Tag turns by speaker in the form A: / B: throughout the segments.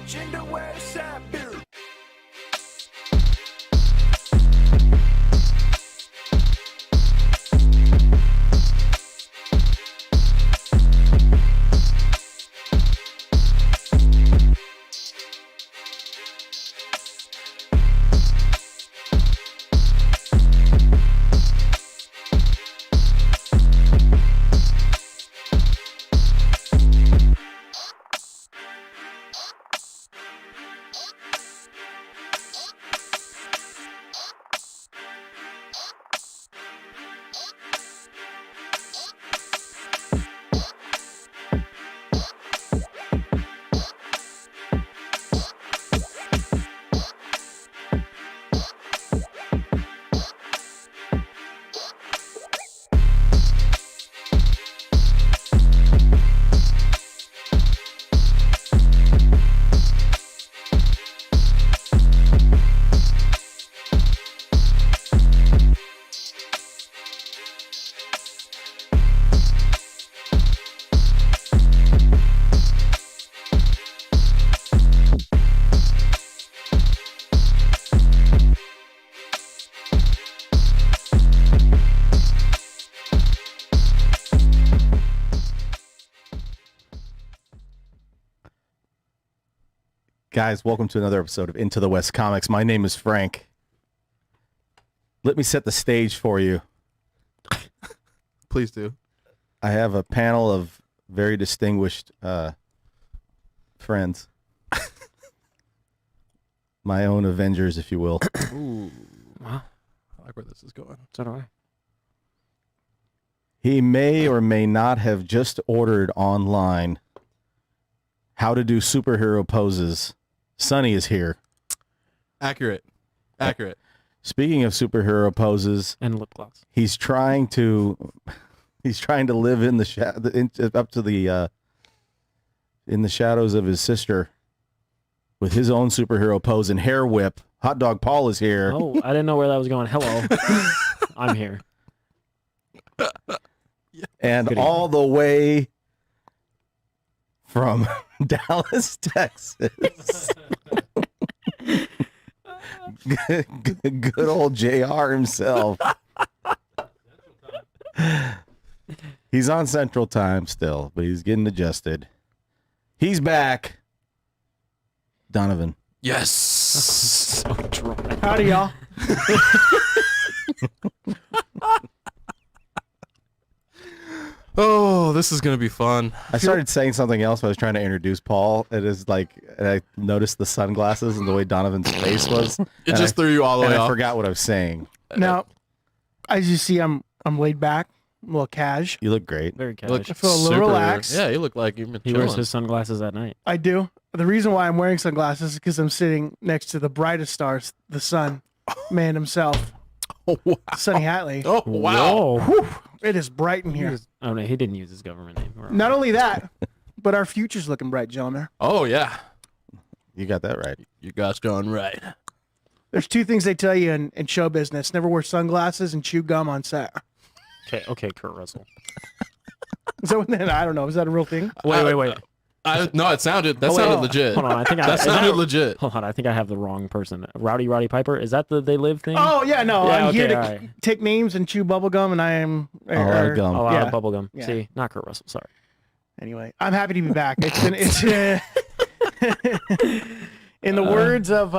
A: Gender West Side Bill.
B: Guys, welcome to another episode of Into the West Comics. My name is Frank. Let me set the stage for you.
C: Please do.
B: I have a panel of very distinguished friends. My own Avengers, if you will.
C: Ooh. Wow. I like where this is going.
D: So do I.
B: He may or may not have just ordered online how to do superhero poses. Sonny is here.
C: Accurate.
B: Speaking of superhero poses,
D: And lip gloss.
B: he's trying to live in the up to the in the shadows of his sister with his own superhero pose and hair whip. Hot Dog Paul is here.
D: Oh, I didn't know where that was going. Hello. I'm here.
B: And
D: Good
B: all the way from Dallas, Texas. Good old JR himself. He's on Central Time still, but he's getting adjusted. He's back. Donovan.
C: Yes.
D: So dry.
E: Howdy, y'all.
C: Oh, this is gonna be fun.
B: I started saying something else when I was trying to introduce Paul. It is like, and I noticed the sunglasses and the way Donovan's face was.
C: It just threw you all the
B: And
C: way
B: I
C: off.
B: forgot what I was saying.
E: Now, as you see, I'm laid back, a little cash.
B: You look great.
D: Very
C: You look
D: casual.
E: I feel a little
C: super-
E: relaxed.
C: Yeah, you look like you've been
D: He
C: chilling.
D: wears his sunglasses at night.
E: I do. The reason why I'm wearing sunglasses is because I'm sitting next to the brightest stars, the sun, man himself,
C: Oh, wow.
E: Sonny Hatley.
C: Oh, wow.
D: Whoa.
E: Whew, it is bright in
D: He
E: here.
D: was- oh, no, he didn't use his government name.
E: Not only that, but our future's looking bright, gentlemen.
C: Oh, yeah.
B: You got that right.
C: You guys going right.
E: There's two things they tell you in show business: never wear sunglasses and chew gum on set.
D: Okay, Kurt Russell.
E: Is that what, I don't know. Is that a real thing?
D: Wait.
C: No, it sounded
D: Oh, wait,
C: sounded
D: oh.
C: legit.
D: Hold on, I think
C: That sounded legit.
D: Hold on, I think I have the wrong person. Roddy Piper? Is that the They Live thing?
E: Oh yeah, no.
D: Yeah,
E: I'm here
D: okay,
E: to
D: all right.
E: take names and chew bubble gum, and I am.
B: A lot of gum.
D: A lot
E: yeah.
D: of bubblegum.
E: Yeah.
D: See, not Kurt Russell. Sorry.
E: Anyway, I'm happy to be back. It's in the words of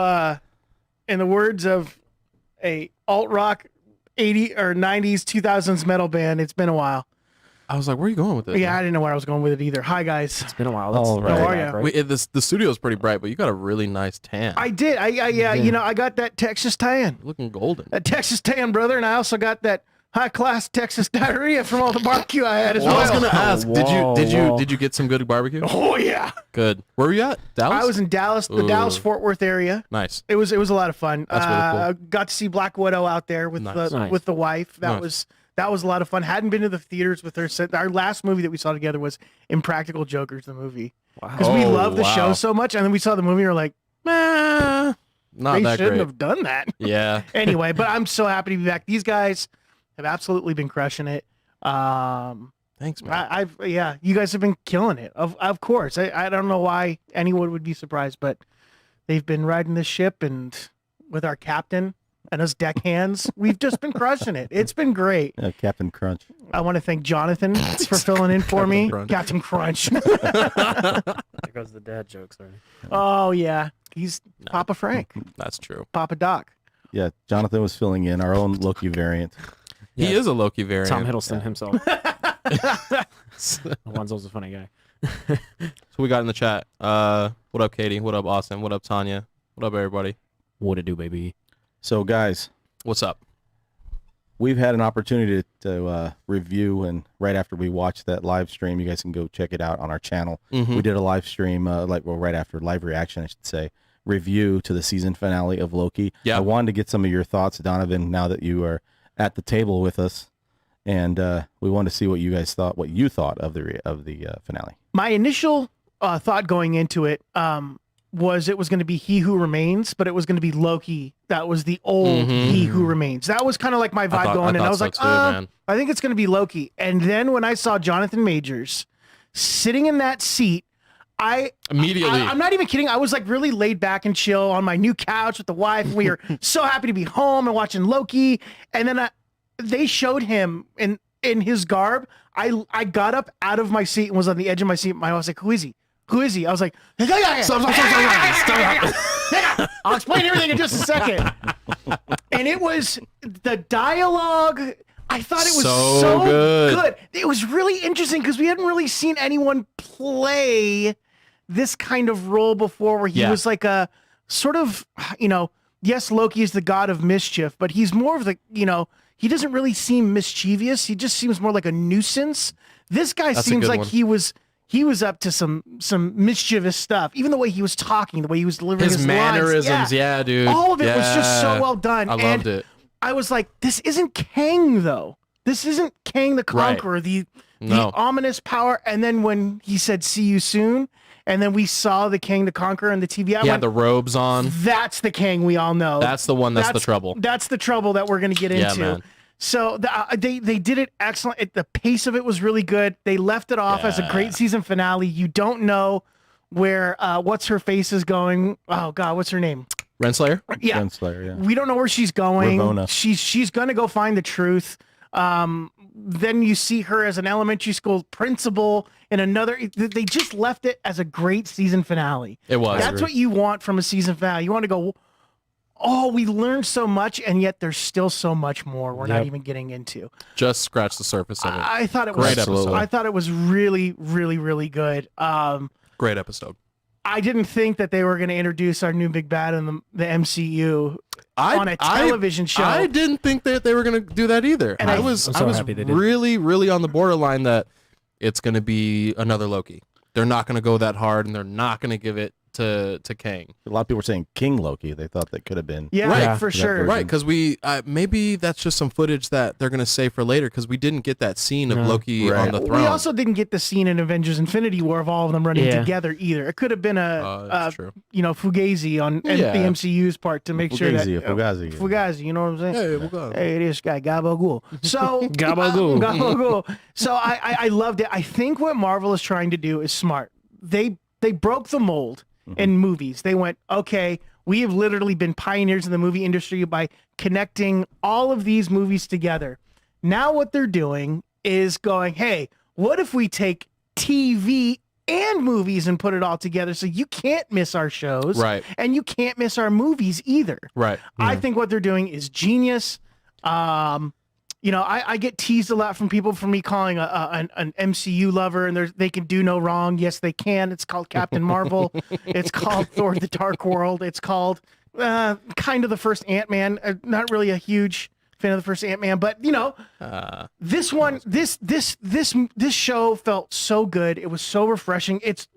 E: a alt rock 80s or 90s 2000s metal band. It's been a while.
C: I was like, where are you going with this?
E: Yeah, I didn't know where I was going with it either. Hi guys.
D: It's been a while.
B: All right.
D: right
E: How are
D: back,
E: ya?
D: right?
C: The studio's pretty bright, but you got a really nice tan.
E: I did. Yeah. You know, I got that Texas tan.
C: You're looking golden.
E: That Texas tan, brother, and I also got that high class Texas diarrhea from all the barbecue I had as
C: Well, I
E: well.
C: was gonna ask,
D: Whoa.
C: did you get some good barbecue?
E: Oh yeah.
C: Good. Where were you at? Dallas?
E: I was in Dallas, the
C: Ooh.
E: Dallas Fort Worth area.
C: Nice.
E: It was a lot of fun.
C: That's really cool.
E: Got to see Black Widow out there with
C: Nice.
E: the
D: Nice.
E: with the wife.
C: Nice.
E: That was a lot of fun. Hadn't been to the theaters with her since our last movie that we saw together was Impractical Jokers, the movie. Because we
C: Oh,
E: love the show
C: wow.
E: so much, and then we saw the movie, and we're like, nah,
C: Not
E: they
C: that
E: shouldn't
C: great.
E: have done that.
C: Yeah.
E: Anyway, but I'm so happy to be back. These guys have absolutely been crushing it.
C: Thanks, man.
E: You guys have been killing it. Of course. I don't know why anyone would be surprised, but they've been riding this ship, and with our captain and us deckhands, we've just been crushing it. It's been great.
B: Captain Crunch.
E: I want to thank Jonathan for filling in for me.
C: Crunch.
E: Captain Crunch.
D: There goes the dad jokes already.
E: Oh yeah, he's Papa Frank,
C: That's true.
E: Papa Doc.
B: Yeah, Jonathan was filling in our own Loki variant.
C: He is a Loki variant.
D: Tom Hiddleston himself. Alonzo's a funny guy.
C: So we got in the chat. What up, Katie? What up, Austin? What up, Tanya? What up, everybody?
D: What it do, baby?
B: So, guys,
C: What's up?
B: we've had an opportunity to review, and right after we watched that live stream, you guys can go check it out on our channel.
C: Mhm.
B: We did a live stream, right after live reaction, I should say, review to the season finale of Loki.
C: Yeah.
B: I wanted to get some of your thoughts, Donovan, now that you are at the table with us, and we wanted to see what you guys thought, what you thought of the finale.
E: My initial thought going into it was it was going to be He Who Remains, but it was going to be Loki. That was the old He Who Remains. That was kind of like my vibe going, and I was like,
C: man.
E: I think it's going to be Loki. And then when I saw Jonathan Majors sitting in that seat,
C: Immediately.
E: I'm not even kidding. I was like really laid back and chill on my new couch with the wife. We were so happy to be home and watching Loki. And then they showed him in his garb. I got up out of my seat and was on the edge of my seat. I was like, who is he? Who is he? I was like, stop. I'll explain everything in just a second. And it was the dialogue. I thought it was so good. It was really interesting because we hadn't really seen anyone play this kind of role before, where he was like a sort of, yes, Loki is the god of mischief, but he's more of the, he doesn't really seem mischievous. He just seems more like a nuisance. This guy seems like he was up to some mischievous stuff. Even the way he was talking, the way he was delivering his
C: mannerisms,
E: lines.
C: yeah, dude.
E: All of it was just so well done.
C: I loved it.
E: I was like, this isn't Kang, though. This isn't Kang the Conqueror, the ominous power. And then when he said, see you soon, and then we saw the Kang the Conqueror on the TV, I went,
C: the robes on.
E: that's the Kang we all know.
C: That's the one that's the trouble.
E: That's the trouble that we're going to get into.
C: Man.
E: So they did it excellent. The pace of it was really good. They left it off as a great season finale. You don't know where what's her face is going. Oh God, what's her name?
C: Renslayer?
E: Yeah.
B: Renslayer, yeah.
E: We don't know where she's going.
B: Ravonna.
E: She's gonna go find the truth. Then you see her as an elementary school principal in another. They just left it as a great season finale.
C: It was.
E: That's what you want from a season finale. You want to go, oh, we learned so much, and yet there's still so much more we're not even getting into.
C: Just scratch the surface of it.
E: I thought it
C: Great
E: was
C: episode.
E: I thought it was really, really, really good.
C: Great episode.
E: I didn't think that they were going to introduce our new big bad in the MCU on a television show.
C: I didn't think that they were going to do that either.
E: And
C: I
E: I'm
C: was
D: so happy they did.
C: really, really on the borderline that it's going to be another Loki. They're not going to go that hard, and they're not going to give it to Kang.
B: A lot of people were saying King Loki. They thought that could have been.
E: Yeah,
C: Right.
E: for sure.
B: version.
C: Right, because we maybe that's just some footage that they're going to save for later, because we didn't get that scene of Loki
B: Right.
C: on the throne.
E: We also didn't get the scene in Avengers Infinity War of all of them running
D: Yeah.
E: together either. It could have been
C: That's true.
E: Fugazi on the MCU's part to make sure that Fugazi, you know what I'm saying?
C: Hey, we'll go.
E: Hey, this guy Gabagool. So
D: Gabagool.
E: Gabagool. So I loved it. I think what Marvel is trying to do is smart. They broke the mold in movies. They went, okay, we have literally been pioneers in the movie industry by connecting all of these movies together. Now what they're doing is going, hey, what if we take TV and movies and put it all together so you can't miss our shows,
C: Right.
E: and you can't miss our movies either.
C: Right.
E: I think what they're doing is genius. I get teased a lot from people for me calling an MCU lover, and they can do no wrong. Yes, they can. It's called Captain Marvel. It's called Thor: The Dark World. It's called kind of the first Ant-Man. Not really a huge fan of the first Ant-Man, but this one, this show felt so good. It was so refreshing. It's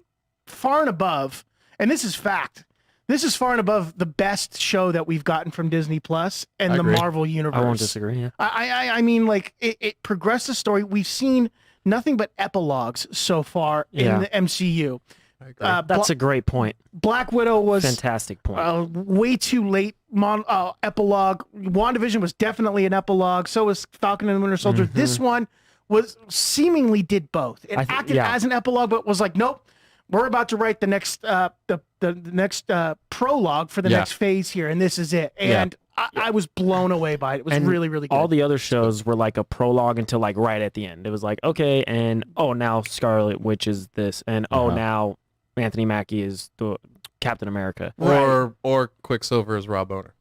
E: far and above, and this is fact. This is far and above the best show that we've gotten from Disney Plus and
C: I
E: the
C: agree.
E: Marvel universe.
D: I won't disagree. Yeah.
E: I mean, like it progressed the story. We've seen nothing but epilogues so far in the MCU.
C: I agree.
D: That's a great point.
E: Black Widow was
D: Fantastic point.
E: way too late epilogue. WandaVision was definitely an epilogue. So was Falcon and the Winter Soldier. This one was seemingly did both. It acted as an epilogue, but was like, nope, we're about to write the next the next prologue for the next phase here, and this is it. And I was blown away by it. It was really, really good.
D: All the other shows were like a prologue until like right at the end. It was like, okay, and now Scarlet Witch is this, and now Anthony Mackie is the Captain America,
C: or Quicksilver is Rob Boner.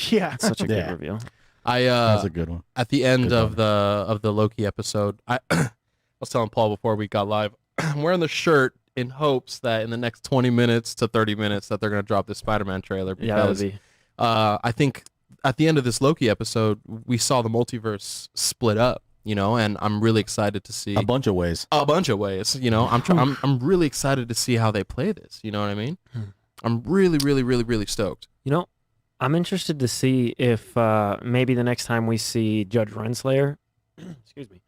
E: Yeah,
D: it's such a good reveal.
B: That's a good one.
C: At the end of the Loki episode, I was telling Paul before we got live, I'm wearing the shirt in hopes that in the next 20 minutes to 30 minutes that they're going to drop this Spider-Man trailer. Because I think at the end of this Loki episode, we saw the multiverse split up, and I'm really excited to see
B: a bunch of ways.
C: I'm really excited to see how they play this. You know what I mean? I'm really, really, really, really stoked.
D: I'm interested to see if maybe the next time we see Judge Renslayer, excuse me,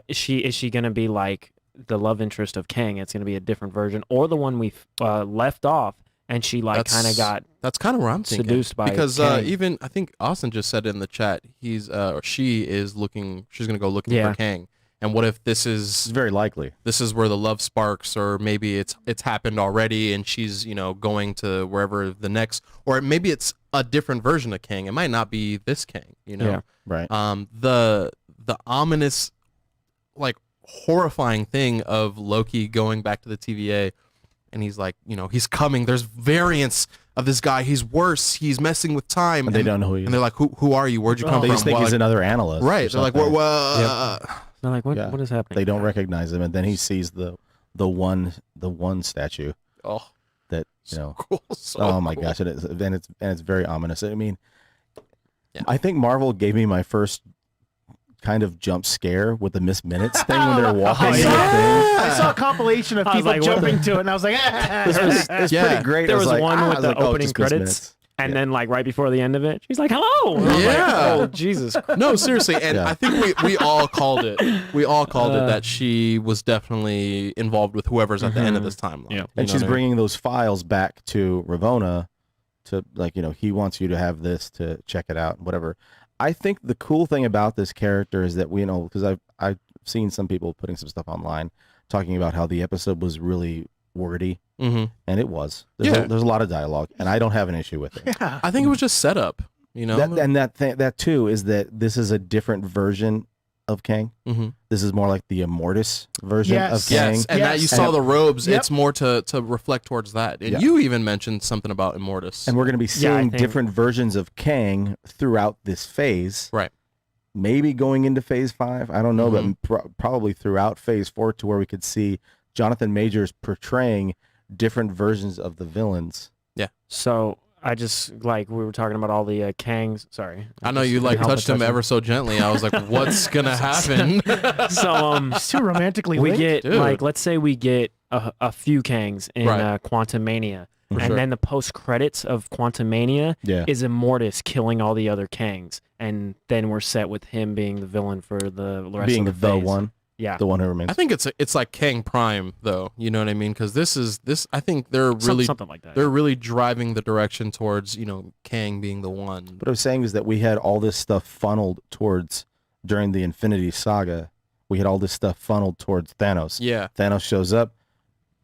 D: is she going to be like the love interest of Kang? It's going to be a different version, or the one we left off, and she kind of got
C: that's kind of where I'm thinking,
D: seduced by
C: because
D: Kang.
C: even I think Austin just said it in the chat. She's going to go looking for Kang. And what if this is
B: It's very likely.
C: This is where the love sparks, or maybe it's happened already, and she's going to wherever the next, or maybe it's a different version of Kang. It might not be this Kang,
B: Yeah, right.
C: The ominous, like horrifying thing of Loki going back to the TVA, and he's like, he's coming. There's variants of this guy. He's worse. He's messing with time.
B: And they don't know who he is.
C: And they're like, who are you? Where'd you come from?
B: They just think he's another analyst.
C: Right. They're like,
D: They're like, what is happening?
B: They don't recognize him, and then he sees the one statue.
C: Oh,
B: that
C: so cool. So
B: oh my
C: cool.
B: gosh, it is, and it's very ominous. I mean, I think Marvel gave me my first kind of jump scare with the Miss Minutes thing when they're walking in the thing.
E: I saw a compilation of people
D: like,
E: jumping to it, and I was like,
B: It's pretty great.
D: There was
B: like,
D: one with
B: I
D: the
B: like, oh,
D: opening
B: just Miss
D: credits.
B: Minutes.
D: And then, like, right before the end of it, she's like, hello. And I was like, oh, Jesus.
C: No, seriously. And I think we all called it. We all called it that she was definitely involved with whoever's at the end of this timeline.
D: Yeah.
B: And she's bringing those files back to Ravonna to, like, he wants you to have this to check it out, whatever. I think the cool thing about this character is that because I've seen some people putting some stuff online talking about how the episode was really wordy.
C: Mm-hmm.
B: And it was. There's a lot of dialogue, and I don't have an issue with it.
C: I think it was just set up,
B: That too is that this is a different version of Kang.
C: Mm-hmm.
B: This is more like the Immortus version of Kang.
C: Yes, and that you saw the robes. It's more to reflect towards that. And you even mentioned something about Immortus.
B: And we're going to be seeing different versions of Kang throughout this phase.
C: Right.
B: Maybe going into phase 5. I don't know, but probably throughout phase 4 to where we could see Jonathan Majors portraying different versions of the villains.
C: Yeah.
D: So I just, we were talking about all the Kangs. Sorry.
C: I know you touched him ever so gently. I was like, what's going to happen?
D: So
E: it's too romantically
D: we
E: linked.
D: get, let's say we get a few Kangs in Quantum Mania. And then the post-credits of Quantum Mania is Immortus killing all the other Kangs. And then we're set with him being the villain for the rest
B: being
D: of the phase.
B: one.
D: Yeah,
B: the one who remains.
C: I think it's like Kang Prime, though. You know what I mean? Because this. I think they're really
D: something like that.
C: They're really driving the direction towards Kang being the one.
B: What I was saying is that we had all this stuff funneled towards during the Infinity Saga. We had all this stuff funneled towards Thanos.
C: Yeah,
B: Thanos shows up,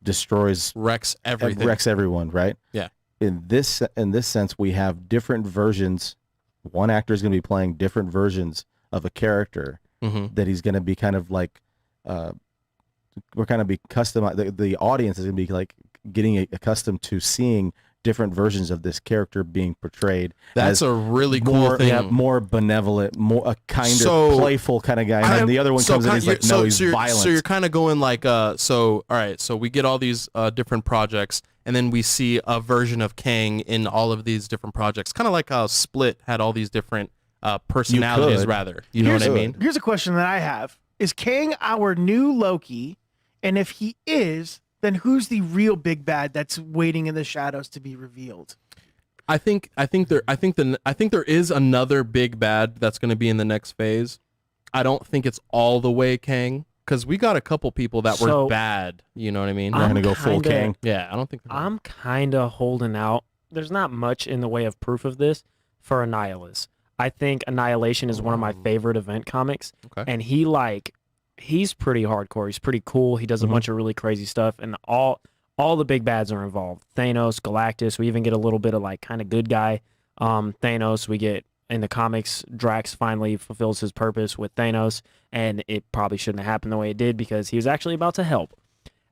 B: destroys,
C: wrecks everything,
B: wrecks everyone. Right.
C: Yeah.
B: In this sense, we have different versions. One actor is going to be playing different versions of a character.
C: Mm-hmm.
B: That he's going to be kind of like, we're kind of be customized. The audience is going to be like getting accustomed to seeing different versions of this character being portrayed.
C: That's a really cool thing.
B: Yeah, more benevolent, more a kind of playful kind of guy. And then the other one comes in, he's like, no, he's violent.
C: So you're kind of going like, all right, so we get all these different projects, and then we see a version of Kang in all of these different projects. Kind of like how Split had all these different personalities, rather. You know what I mean?
E: Here's a question that I have. Is Kang our new Loki? And if he is, then who's the real big bad that's waiting in the shadows to be revealed?
C: I think there is another big bad that's going to be in the next phase. I don't think it's all the way Kang, because we got a couple people that were bad. You know what I mean?
B: We're going to go full Kang.
C: Yeah, I don't think.
D: I'm kind of holding out. There's not much in the way of proof of this for Annihilus. I think Annihilation is one of my favorite event comics.
C: Okay.
D: And he's pretty hardcore. He's pretty cool. He does a bunch of really crazy stuff, and all the big bads are involved. Thanos, Galactus. We even get a little bit of like kind of good guy Thanos. We get in the comics, Drax finally fulfills his purpose with Thanos, and it probably shouldn't have happened the way it did because he was actually about to help.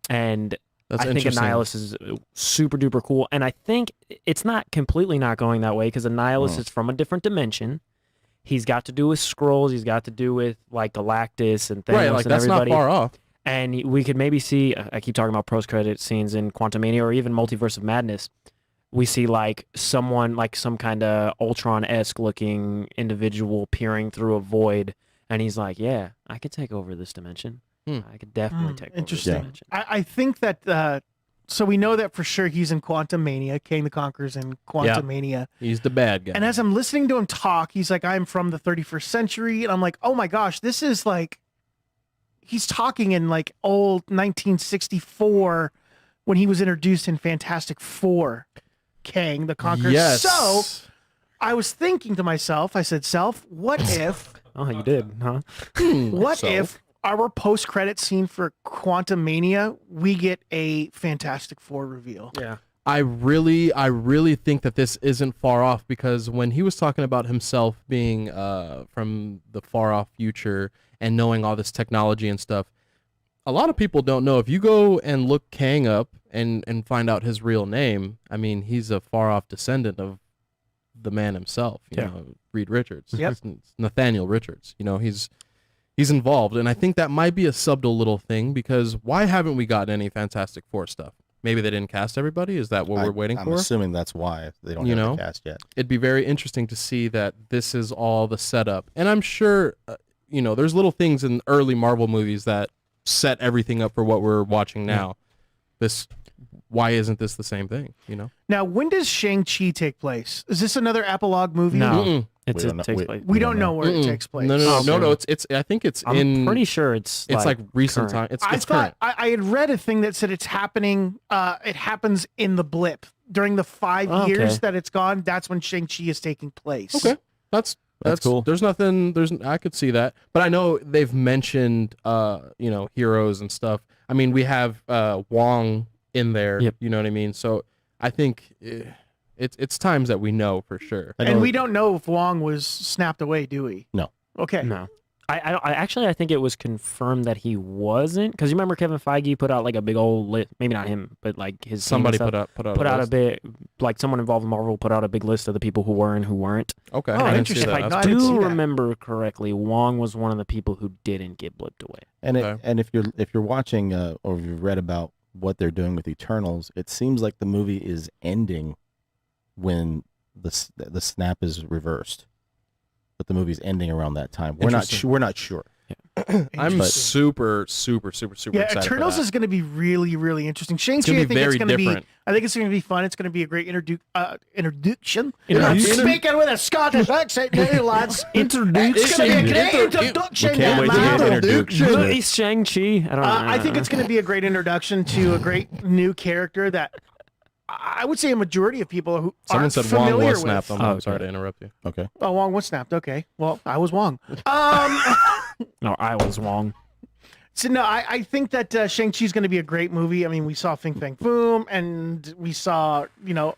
D: And
C: That's
D: I think
C: interesting.
D: Annihilus is super duper cool, and I think it's not completely not going that way because Annihilus is from a different dimension. He's got to do with scrolls. He's got to do with like Galactus and Thanos
C: Right, like
D: and
C: that's
D: everybody.
C: not far off.
D: And we could maybe see, I keep talking about post-credit scenes in Quantumania or even Multiverse of Madness. We see like someone, like some kind of Ultron-esque looking individual peering through a void. And he's like, yeah, I could take over this dimension. I could definitely take over this
E: Interesting.
D: dimension.
E: I think that, so we know that for sure he's in Quantumania. King the Conqueror's in Quantumania.
C: He's the bad guy.
E: And as I'm listening to him talk, he's like, I'm from the 31st century. And I'm like, oh my gosh, this is like, he's talking in like old 1964 when he was introduced in Fantastic Four, Kang the Conqueror.
C: Yes.
E: So I was thinking to myself, I said, Self, what if,
D: Oh, you did, huh?
E: what
C: So?
E: if our post-credit scene for Quantumania, we get a Fantastic Four reveal?
D: Yeah.
C: I really think that this isn't far off because when he was talking about himself being from the far off future and knowing all this technology and stuff, a lot of people don't know. If you go and look Kang up and find out his real name, I mean, he's a far off descendant of the man himself, you know, Reed Richards.
E: Yep.
C: It's Nathaniel Richards. You know, he's involved, and I think that might be a subtle little thing because why haven't we gotten any Fantastic Four stuff? Maybe they didn't cast everybody. Is that what we're waiting
B: I'm
C: for?
B: assuming that's why they don't
C: You
B: have
C: know?
B: the cast yet.
C: It'd be very interesting to see that this is all the setup, and I'm sure, you know, there's little things in early Marvel movies that set everything up for what we're watching now. Why isn't this the same thing? You know?
E: Now, when does Shang-Chi take place? Is this another epilogue movie?
D: No.
C: Mm-mm.
D: It
B: don't know.
D: takes place.
E: We don't know where
C: Mm-mm.
E: it takes place.
C: No. It's. I think it's
D: I'm
C: in.
D: pretty sure it's
C: It's like recent
D: current.
C: time.
E: I
C: It's
E: thought
C: current.
E: I had read a thing that said it's happening. It happens in the blip during the 5
D: Okay.
E: years that it's gone. That's when Shang-Chi is taking place.
C: Okay, that's
B: cool.
C: There's nothing. I could see that, but I know they've mentioned, you know, heroes and stuff. I mean, we have Wong in there.
D: Yep.
C: You know what I mean? So I think it's times that we know for sure.
B: I know-
E: And we don't know if Wong was snapped away, do we?
B: No.
E: Okay.
D: No. I think it was confirmed that he wasn't, because you remember Kevin Feige put out like a big old list, maybe not him, but like his team
C: Somebody
D: and stuff,
C: put out
D: put out a
C: list.
D: bit, like someone involved in Marvel put out a big list of the people who were and who weren't.
C: Okay,
E: Oh,
C: I didn't see
E: interesting.
C: that.
E: No,
C: That's
E: I didn't see
D: Do
E: that.
D: remember correctly, Wong was one of the people who didn't get blipped away.
B: And
C: Okay.
B: and if you're watching or you've read about what they're doing with Eternals, it seems like the movie is ending when the snap is reversed, but the movie's ending around that time. We're not
C: Interesting.
B: we're not sure.
C: I'm
E: Interesting.
C: super
E: Yeah,
C: excited.
E: Eternals
C: for that.
E: is going to be really, really interesting. Shang-Chi,
C: gonna
E: I
C: be
E: think it's
C: very
E: going to be.
C: different.
E: I think it's going to be fun. It's going to be a great introduction.
D: Introduction.
E: I'm speaking with a Scottish accent now, lads.
D: Introduction.
E: It's going to be a great
C: We
E: introduction.
B: We can't wait to
E: man.
B: get introduced.
D: It's Shang-Chi.
E: I think it's going to be a great introduction to a great new character that I would say a majority of people who
C: Someone
E: aren't
C: said Wong
E: familiar
C: was snapped.
E: with.
C: I'm
D: Okay.
C: sorry to interrupt you.
B: Okay.
E: Oh, Wong was snapped. Okay. Well, I was Wong.
D: No, I was Wong.
E: So no, I think that Shang-Chi is going to be a great movie. I mean, we saw Fing Fang Boom, and we saw, you know,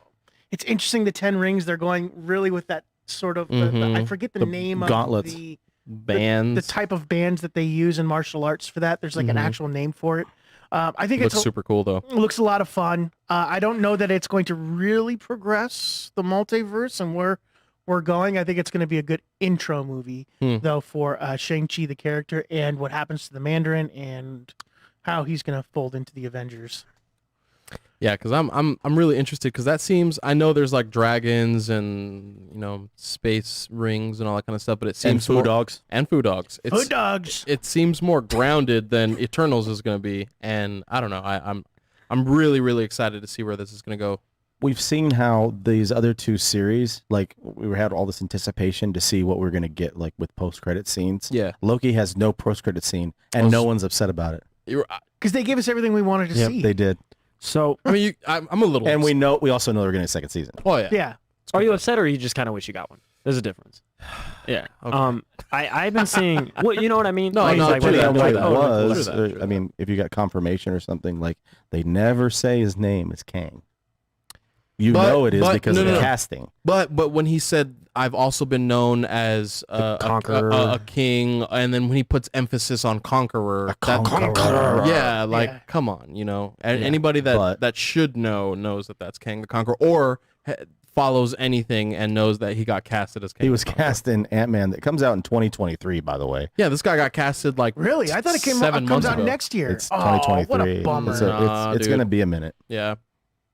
E: it's interesting. The 10 Rings, they're going really with that sort of. I forget the,
B: The
E: name
B: gauntlets.
E: of the
C: Bands.
E: type of bands that they use in martial arts for that. There's like an actual name for it. I think
C: looks
E: it's
C: super cool though.
E: it looks a lot of fun. I don't know that it's going to really progress the multiverse and where we're going. I think it's going to be a good intro movie, though, for Shang-Chi, the character, and what happens to the Mandarin and how he's going to fold into the Avengers.
C: Yeah, because I'm really interested because that seems, I know there's like dragons and, you know, space rings and all that kind of stuff, but it seems
B: And food
C: more,
B: dogs.
C: and food dogs. It's,
E: Hood dogs.
C: It seems more grounded than Eternals is going to be, and I don't know. I'm really excited to see where this is going to go.
B: We've seen how these other two series, like we had all this anticipation to see what we're going to get, like with post-credit scenes.
C: Yeah,
B: Loki has no post-credit scene, and no one's upset about it.
E: Because they gave us everything we wanted to see.
B: They did,
D: So,
C: I mean, I'm a little.
B: and we also know they're going to get a second season.
C: Oh yeah.
E: Yeah.
D: are you upset or you just kind of wish you got one? There's a difference. Yeah.
C: Okay.
D: I've been seeing. Well, you know what I mean?
C: No,
D: Like,
C: no,
D: it's like,
C: true
D: when
C: that,
D: they-
C: true
D: like,
C: that.
D: oh,
B: was,
C: True that.
B: I mean, if you got confirmation or something, like they never say his name is Kang. You know it is because of the casting.
C: But when he said, "I've also been known as
D: Conqueror.
C: a king," and then when he puts emphasis on conqueror,
B: Conqueror.
C: yeah, like
E: Yeah.
C: come on, anybody that should know knows that that's Kang the Conqueror, or follows anything and knows that he got casted as Kang.
B: He was
C: the Conqueror.
B: cast in Ant-Man that comes out in 2023, by the way.
C: Yeah, this guy got casted like
E: Really? I thought it comes
C: 7 months
E: out
C: ago.
E: next year.
B: It's
E: Oh,
B: 2023.
E: what a bummer.
B: So
C: Nah,
B: it's
C: dude.
B: going to be a minute
C: Yeah.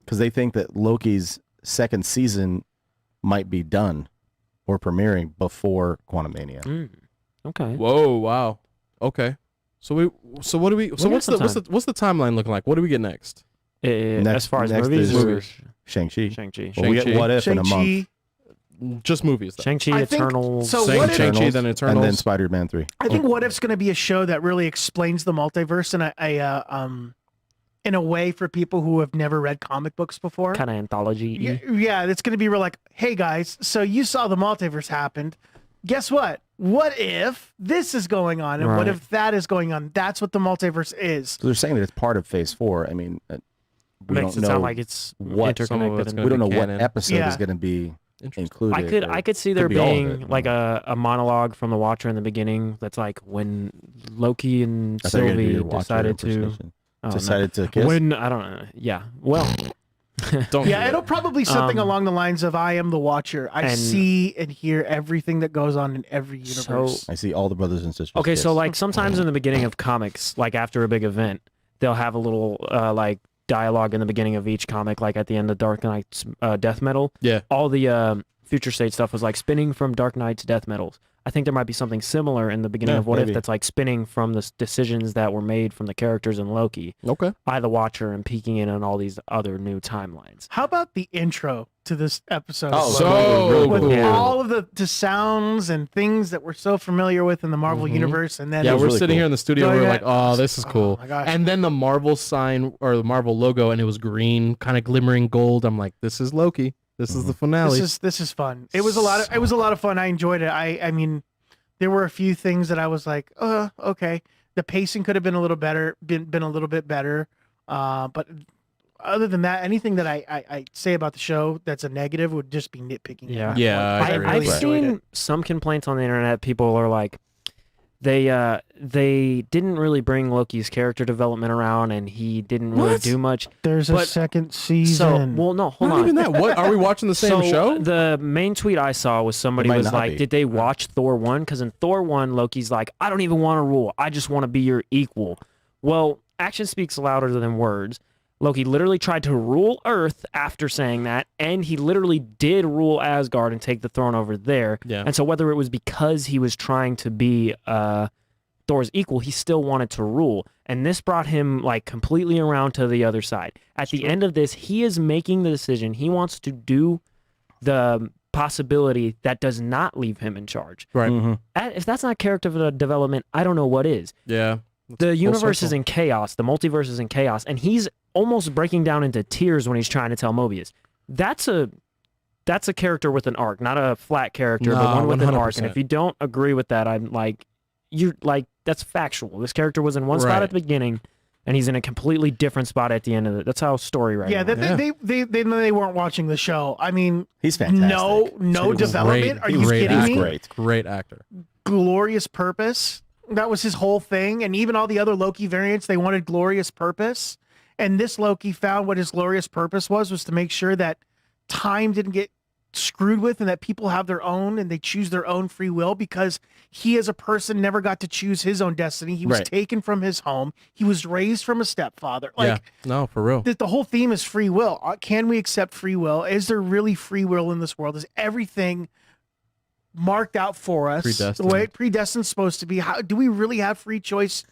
B: because they think that Loki's second season might be done or premiering before Quantumania.
D: Mm, okay.
C: Whoa! Wow. Okay. So what do we? So
D: got
C: what's
D: some
C: the timeline looking like? What do we get next?
D: As far as
B: next
D: movies,
B: is
D: or
B: Shang-Chi.
D: Shang-Chi.
B: Well, we get
C: Shang-Chi.
B: What If in a month.
E: Shang-Chi.
C: Just movies. Though.
D: Shang-Chi,
E: I think-
D: Eternals.
E: so
C: Shang-
E: what if-
C: Shang-Chi, then
B: and
C: Eternals,
B: then Spider-Man 3.
E: I think What If's going to be a show that really explains the multiverse in a way for people who have never read comic books before.
D: kind of anthology.
E: Yeah, it's going to be real like, hey guys, so you saw the multiverse happened. Guess what? What if this is going on, and what
D: Right.
E: if that is going on? That's what the multiverse is.
B: So they're saying that it's part of Phase 4. I mean, we
D: Makes
B: don't
D: it
B: know
D: sound like it's
B: what
C: some of it's
D: interconnected.
C: gonna
B: we don't know
C: be
B: what
C: canon.
B: episode
E: Yeah.
B: is going to be
C: Interesting.
B: included.
D: I could see there
B: be all of
D: being
B: it,
D: like a monologue from the Watcher in the beginning. That's like when Loki and
B: I thought you were gonna do
D: Sylvie
B: your Watcher
D: decided to.
B: impersonation.
D: Oh, no.
B: Decided to kiss.
D: When I don't know. Yeah. Well.
C: Don't.
E: Yeah, it'll probably be something
D: Um,
E: along the lines of I am the Watcher. I
D: and-
E: see and hear everything that goes on in every universe.
B: I see all the brothers and sisters.
D: Okay, so
B: kiss.
D: like sometimes in the beginning of comics, like after a big event, they'll have a little like dialogue in the beginning of each comic, like at the end of Dark Knight's Death Metal.
C: Yeah.
D: All the future state stuff was like spinning from Dark Knight's Death Metals. I think there might be something similar in the beginning
B: Yeah,
D: of What
B: maybe.
D: If that's like spinning from the decisions that were made from the characters in Loki
C: Okay.
D: by the Watcher and peeking in on all these other new timelines.
E: How about the intro to this episode?
B: Oh,
C: So
E: with
C: cool.
D: Yeah.
E: all of the sounds and things that we're so familiar with in the Marvel
C: Mhm.
E: universe, and then
C: Yeah,
B: was
C: we're
B: really
C: sitting
B: cool.
C: here in the studio.
E: Doing
C: We're
E: it.
C: like, oh, this is cool.
E: Oh my gosh.
C: And then the Marvel sign or the Marvel logo, and it was green, kind of glimmering gold. I'm like, this is Loki. This is the finale.
E: this is fun. It was a lot of fun. I enjoyed it. I mean, there were a few things that I was like, okay. The pacing could have been a little better, been a little bit better. But other than that, anything that I say about the show that's a negative would just be nitpicking.
D: Yeah.
E: at that
C: Yeah,
E: point.
C: I
E: I
C: agree.
E: really
D: I've
E: enjoyed
D: seen
E: it.
D: some complaints on the internet. People are like, they didn't really bring Loki's character development around, and he didn't really
C: What?
D: do much.
E: There's
D: but-
E: a second
D: So,
E: season.
D: well, no, hold
C: Not
D: on.
C: even that. What are we watching the same
D: So,
C: show?
D: The main tweet I saw was somebody
B: It might
D: was
B: not
D: like,
B: be.
D: "Did they watch Thor 1? Because in Thor 1, Loki's like, I don't even want to rule. I just want to be your equal." Well, action speaks louder than words. Loki literally tried to rule Earth after saying that, and he literally did rule Asgard and take the throne over there.
C: Yeah.
D: And so whether it was because he was trying to be Thor's equal, he still wanted to rule. And this brought him like completely around to the other side. At the end of this, he is making the decision. He wants to do the possibility that does not leave him in charge.
C: Right.
B: Mhm.
D: If that's not character development, I don't know what is.
C: Yeah.
D: The universe
C: circle.
D: is in chaos. The multiverse is in chaos. And he's almost breaking down into tears when he's trying to tell Mobius. That's a character with an arc, not a flat character, but
C: No,
D: one with an arc. And
C: 100%.
D: if you don't agree with that, I'm like, you're like, that's factual. This character was in one spot
C: Right.
D: at the beginning, and he's in a completely different spot at the end of it. That's how story writing.
E: yeah,
D: works.
E: they weren't watching the show. I mean,
B: He's fantastic.
E: no
B: He's
E: development. Are you
C: Great
E: kidding
C: actor.
E: me?
B: Great.
C: Great actor.
E: Glorious purpose. That was his whole thing. And even all the other Loki variants, they wanted glorious purpose. And this Loki found what his glorious purpose was to make sure that time didn't get screwed with and that people have their own and they choose their own free will, because he as a person never got to choose his own destiny. He was
B: Right.
E: taken from his home. He was raised from a stepfather. Like,
C: Yeah. No, for real.
E: the whole theme is free will. Can we accept free will? Is there really free will in this world? Is everything marked out for us
C: Predestined.
E: the way predestined supposed to be? How do we really have free choice?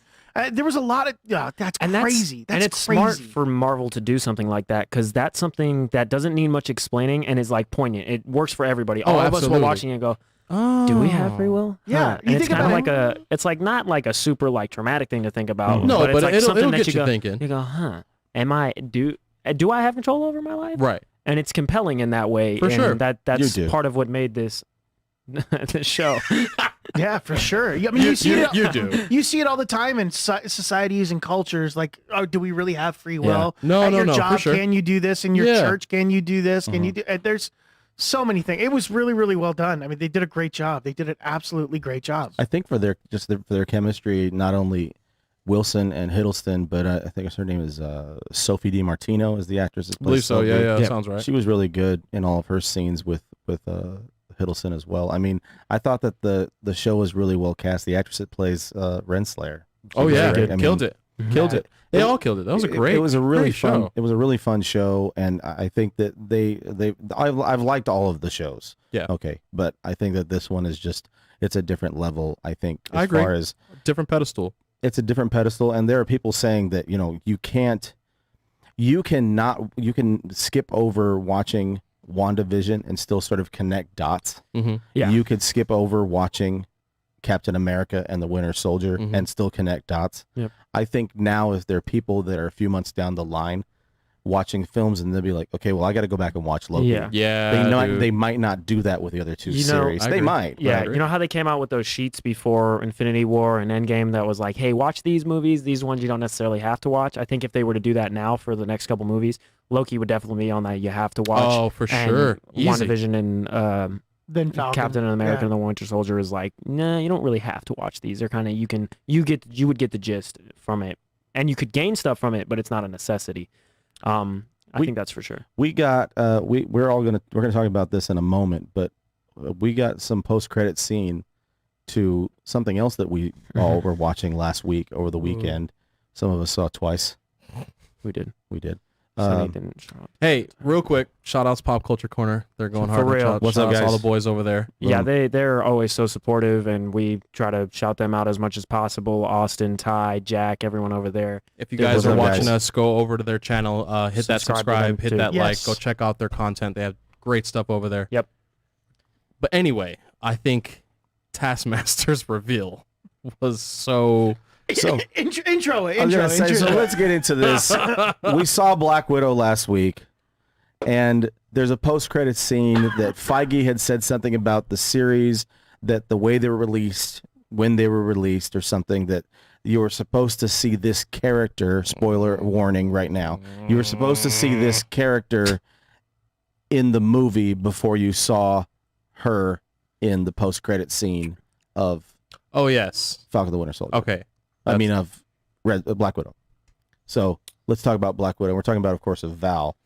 E: There was a lot of that's
D: And
E: crazy. That's
D: and it's
E: crazy.
D: smart for Marvel to do something like that, because that's something that doesn't need much explaining and is like poignant. It works for everybody. All of us
C: absolutely.
D: were watching it and go,
C: Oh.
D: do we have free will?
E: Yeah,
D: Huh.
E: you
D: And it's
E: think
D: kind of
E: about
D: like it's like not like a super like traumatic thing to think about.
C: No,
D: it's
C: but
D: like
C: it'll
D: something that
C: get
D: you
C: you
D: go,
C: thinking.
D: You go, huh? Do I have control over my life?
C: Right.
D: And it's compelling in that way.
C: For
D: and
C: sure.
D: That's
B: You do.
D: part of what made this the show.
E: Yeah, for sure. I mean, you see it.
C: You do.
E: You see it all the time in societies and cultures. Like, oh, do we really have free will?
C: No,
E: At
C: no,
E: your
C: no, for
E: job,
C: sure.
E: can you do this? In your
C: Yeah.
E: church, can you do this? Can you do? There's so many things. It was really, really well done. I mean, they did a great job. They did an absolutely great job.
B: I think for their chemistry, not only Wilson and Hiddleston, but I think her name is Sophie DiMartino is the actress that
C: I believe
B: plays
C: so.
B: Sophie.
C: Yeah, sounds right.
B: She was really good in all of her scenes with Hiddleston as well. I mean, I thought that the show was really well cast. The actress that plays Renslayer.
C: Oh
B: she was
C: yeah,
B: great. I mean,
C: killed it. Killed it. They all killed it. That was a great.
B: It was a really
C: great
B: fun.
C: show.
B: It was a really fun show, and I think that I've liked all of the shows.
C: Yeah.
B: Okay, but I think that this one is just it's a different level. I think as
C: I agree.
B: far as
C: Different pedestal.
B: it's a different pedestal, and there are people saying that you can skip over watching WandaVision and still sort of connect dots.
C: Mm-hmm.
D: Yeah.
B: You could skip over watching Captain America and the Winter Soldier
C: Mhm.
B: and still connect dots.
D: Yep.
B: I think now if there are people that are a few months down the line watching films and they'll be like, okay, well, I got to go back and watch Loki.
D: Yeah.
C: Yeah.
B: They might not do that with the other two
D: You know,
B: series.
C: I
B: They
C: agree.
B: might.
D: Yeah,
C: Right.
D: you know how they came out with those sheets before Infinity War and Endgame that was like, hey, watch these movies, these ones you don't necessarily have to watch. I think if they were to do that now for the next couple movies, Loki would definitely be on that you have to watch.
C: Oh, for
D: And
C: sure. Easy.
D: WandaVision and
E: Then Falcon.
D: Captain America
E: Yeah.
D: and the Winter Soldier is like, nah, you don't really have to watch these. They're kind of you would get the gist from it, and you could gain stuff from it, but it's not a necessity. I think that's for sure.
B: We got we're gonna talk about this in a moment, but we got some post-credit scene to something else that we all were watching last week over the weekend. Some of us saw twice.
D: We did.
B: We did.
D: Sunny didn't show up.
C: Hey, real quick, shout outs Pop Culture Corner. They're going
D: For
C: hard.
D: real.
B: What's up,
C: Shout outs
B: guys?
C: all the boys over there.
D: Yeah, they're always so supportive, and we try to shout them out as much as possible. Austin, Ty, Jack, everyone over there.
C: If you
D: They're
C: guys are
B: what's up,
C: watching
B: guys?
C: us, go over to their channel, hit that
D: Subscribe to
C: subscribe,
D: them,
C: hit
D: too.
C: that
E: Yes.
C: like, go check out their content. They have great stuff over there.
D: Yep.
C: But anyway, I think Taskmaster's reveal was so.
B: So
E: Intro it.
B: I was
E: Intro
B: gonna say,
E: intro
B: so
E: it.
B: let's get into this. We saw Black Widow last week, and there's a post-credit scene that Feige had said something about the series, that the way they were released, when they were released, or something, that you were supposed to see this character, spoiler warning right now, you were supposed to see this character in the movie before you saw her in the post-credit scene of
C: Oh yes.
B: Falcon the Winter Soldier.
C: Okay.
B: I mean of Black Widow. So let's talk about Black Widow. We're talking about, of course, of Val.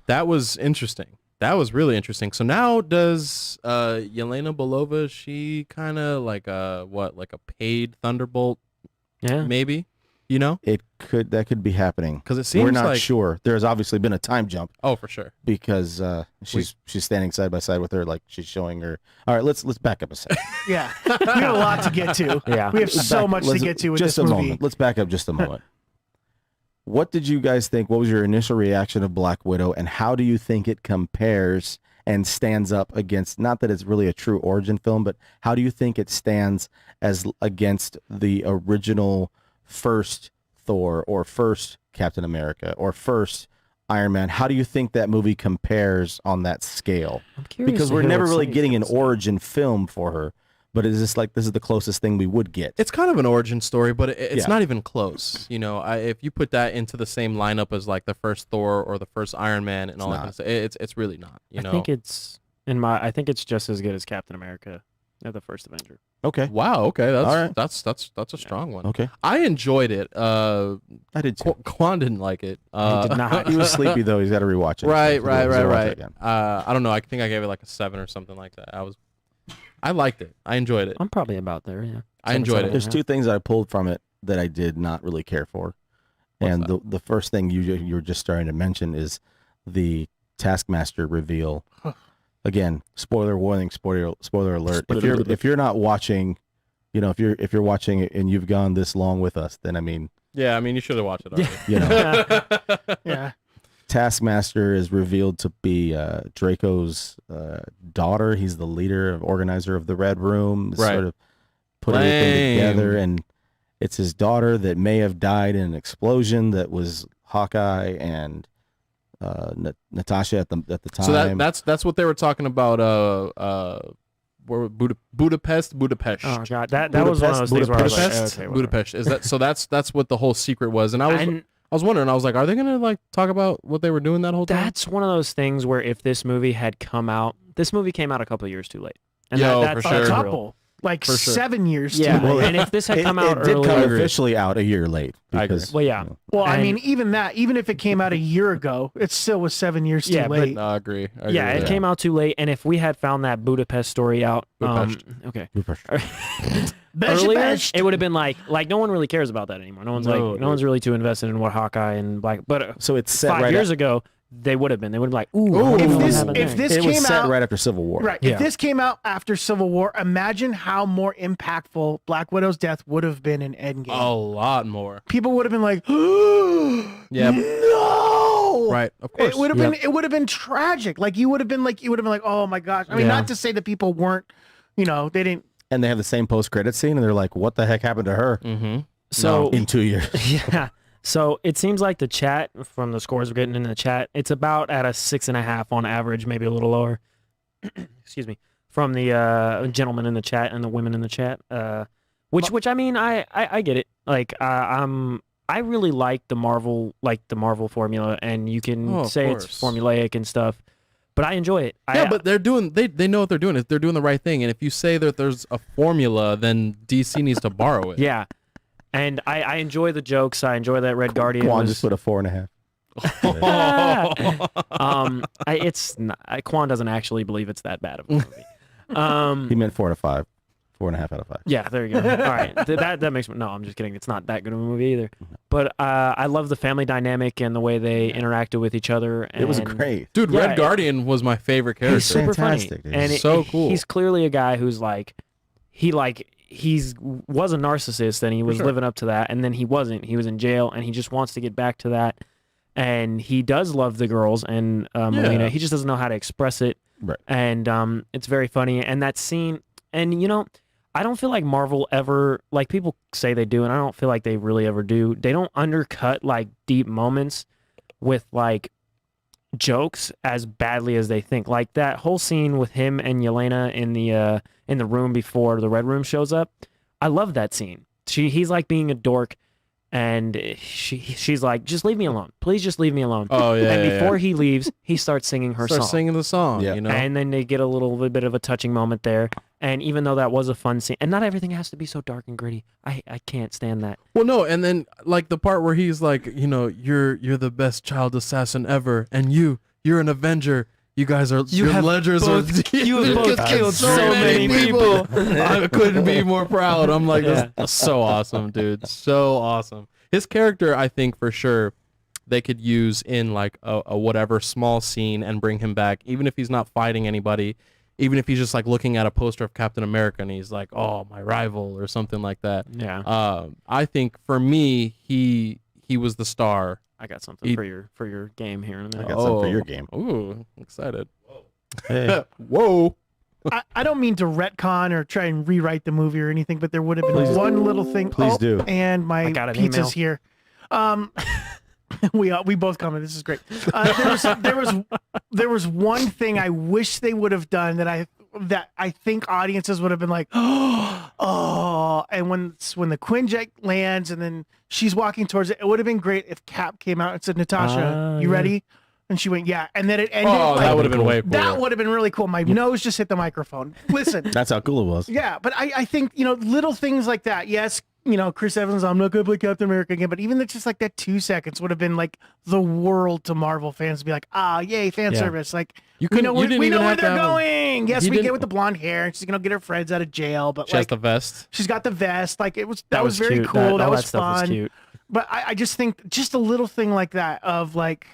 C: That was interesting. That was really interesting. So now does Yelena Belova, she kind of like a paid Thunderbolt
D: Yeah.
C: maybe?
B: That could be happening.
C: Because it seems
B: We're not
C: like
B: sure. There's obviously been a time jump
C: Oh, for sure.
B: because she's standing side by side with her, like she's showing her. All right, let's back up a second.
E: Yeah, we have a lot to get to.
D: Yeah.
E: We have so much to
B: Let's-
E: get to with
B: just
E: this
B: a
E: movie.
B: moment. Let's back up just a moment. What did you guys think? What was your initial reaction of Black Widow, and how do you think it compares and stands up against? Not that it's really a true origin film, but how do you think it stands as against the original first Thor or first Captain America or first Iron Man? How do you think that movie compares on that scale?
D: I'm curious
B: Because
D: to
B: we're
D: hear
B: never
D: what
B: really
D: Sunny's
B: getting an
D: gonna say.
B: origin film for her, but is this like this is the closest thing we would get?
C: It's kind of an origin story, but it's
B: Yeah.
C: not even close. If you put that into the same lineup as like the first Thor or the first Iron Man and all that kind of stuff, it's really not.
D: I think it's just as good as Captain America, the first Avenger.
B: Okay,
C: Wow. Okay. That's
B: All right.
C: that's a strong one.
B: okay,
C: I enjoyed it.
B: I did too.
C: Quan didn't like it.
D: He did not.
B: He was sleepy though. He's got to rewatch it.
C: Right.
B: He's gotta watch it again.
C: I don't know. I think I gave it like a 7 or something like that. I liked it. I enjoyed it.
D: I'm probably about there. Yeah.
C: I enjoyed it.
B: There's two things that I pulled from it that I did not really care for, and the first thing you were just starting to mention is the Taskmaster reveal. Again, spoiler warning, spoiler alert. If you're not watching, if you're watching it and you've gone this long with us, then I mean,
C: Yeah. I mean, you should have watched it already.
B: you know,
E: Yeah,
B: Taskmaster is revealed to be Draco's daughter. He's the leader, organizer of the Red Room.
C: Right.
B: Sort of put everything
C: Lame.
B: together, and it's his daughter that may have died in an explosion that was Hawkeye and Natasha at the time.
C: So that's what they were talking about. Budapest.
D: Oh god, that was one of those things where I was like,
C: Budapest.
D: okay, whatever.
C: Budapest. Is that so? That's what the whole secret was. And I was wondering. I was like, are they gonna like talk about what they were doing that whole time?
D: That's one of those things where if this movie had come out, this movie came out a couple of years too late. And that's
C: for sure.
E: A
D: real.
E: couple. Like
C: For sure.
E: 7 years
D: Yeah,
E: too late.
D: and if this had come out
B: it did come
D: earlier,
B: officially out a year late.
C: I agree.
B: Because,
D: well, yeah.
E: Well, I
D: And-
E: mean, even if it came out a year ago, it still was 7 years too
D: Yeah, but-
E: late.
C: No, I agree. I agree
D: Yeah,
C: with
D: it
C: that.
D: came out too late. And if we had found that Budapest story out,
C: Budapest.
D: okay,
E: Budapest.
D: it would have been like no one really cares about that anymore. No one's
C: No,
D: no one's really too invested in what Hawkeye and Black. But
B: So it's set
D: 5
B: right
D: years
B: at,
D: ago, they would have been. They would have been like, ooh,
C: Ooh.
D: what
E: If
D: happened
E: this
D: there?
B: it was
E: came
B: set
E: out
B: right after Civil War.
E: right,
D: Yeah.
E: if this came out after Civil War, imagine how more impactful Black Widow's death would have been in Endgame.
C: a lot more.
E: People would have been like,
C: Yep.
E: no,
C: Right. Of course.
E: It would have been tragic. Like you would have been like oh my gosh. I mean,
D: Yeah.
E: not to say that people weren't, they didn't.
B: And they have the same post-credit scene, and they're like, what the heck happened to her
C: Mm-hmm.
D: So
B: in 2 years?
D: yeah. So it seems like the chat from the scores we're getting in the chat, it's about at a 6.5 on average, maybe a little lower. Excuse me. From the gentlemen in the chat and the women in the chat. Which I mean, I get it. Like I really like the Marvel formula, and you can
C: Oh, of
D: say it's
C: course.
D: formulaic and stuff, but I enjoy it.
C: Yeah, but they're doing. They know what they're doing. They're doing the right thing. And if you say that there's a formula, then DC needs to borrow it.
D: yeah. And I enjoy the jokes. I enjoy that Red Guardian
B: Quan
D: was
B: just put a 4.5.
D: Quan doesn't actually believe it's that bad of a movie.
B: He meant 4 out of 5. 4.5 out of 5.
D: Yeah, there you go. All right, that makes me. No, I'm just kidding. It's not that good of a movie either. But I love the family dynamic and the way they interacted with each other. And
B: It was great.
C: Dude,
D: Yeah,
C: Red Guardian was my favorite character.
D: He's super
B: Fantastic, dude.
D: funny, and
B: He's
C: so cool.
D: He's clearly a guy who's like, was a narcissist, and he was
C: sure.
D: living up to that, and then he wasn't. He was in jail, and he just wants to get back to that. And he does love the girls and Melina. He just doesn't know how to express it.
B: Right.
D: And it's very funny. And that scene, and I don't feel like Marvel ever, like people say they do, and I don't feel like they really ever do. They don't undercut like deep moments with like jokes as badly as they think. Like that whole scene with him and Yelena in the room before the Red Room shows up. I love that scene. He's like being a dork, and she's like, just leave me alone. Please just leave me alone.
C: Oh yeah.
D: And
C: yeah,
D: before he leaves, he starts singing her
C: Start
D: song.
C: singing the song.
B: Yeah.
C: You know.
D: And then they get a little bit of a touching moment there. And even though that was a fun scene, and not everything has to be so dark and gritty, I can't stand that.
C: Well, no, and then like the part where he's like, you're the best child assassin ever, and you're an Avenger. You guys are your
D: have
C: ledgers
D: both-
C: are.
D: you have both killed
C: so
D: so
C: many
D: many
C: people. I couldn't be more proud. I'm like,
D: Yeah.
C: that's so awesome, dude. So awesome. His character, I think for sure, they could use in like a whatever small scene and bring him back, even if he's not fighting anybody. Even if he's just like looking at a poster of Captain America and he's like, "Oh, my rival" or something like that.
D: Yeah.
C: I think for me, he was the star.
D: I got something for your game here in a
B: I
D: minute.
B: got something for your game.
C: Ooh, excited.
B: Hey.
C: Whoa.
E: I don't mean to retcon or try and rewrite the movie or anything, but there would have been one little thing.
B: Please do.
E: And my
D: I got an
E: pizza's
D: email.
E: here. We both commented. This is great. There was one thing I wish they would have done that I think audiences would have been like, oh. And when the Quinjet lands and then she's walking towards it, it would have been great if Cap came out and said, "Natasha, you
D: yeah.
E: ready?" And she went, "Yeah." And then it ended.
C: Oh,
E: like,
C: that would have been way cool.
E: That would have been really cool. My nose just hit the microphone. Listen.
B: That's how cool it was.
E: Yeah, but I think, little things like that. Yes, Chris Evans, I'm not going to play Captain America again, but even just like that 2 seconds would have been like the world to Marvel fans to be like, yay, fan
D: Yeah.
E: service. Like,
C: You
E: we know
C: couldn't- you
E: where,
C: didn't
E: we know
C: even
E: where
C: have to
E: they're
C: have a-
E: going. Yes,
C: You
E: we get
C: didn't-
E: with the blonde hair and she's going to get her friends out of jail, but
C: She has
E: like,
C: the vest.
E: she's got the vest. Like, that was very
D: cute.
E: cool. That
D: all
E: was
D: that stuff
E: fun.
D: was cute.
E: But I just think just a little thing like that of like,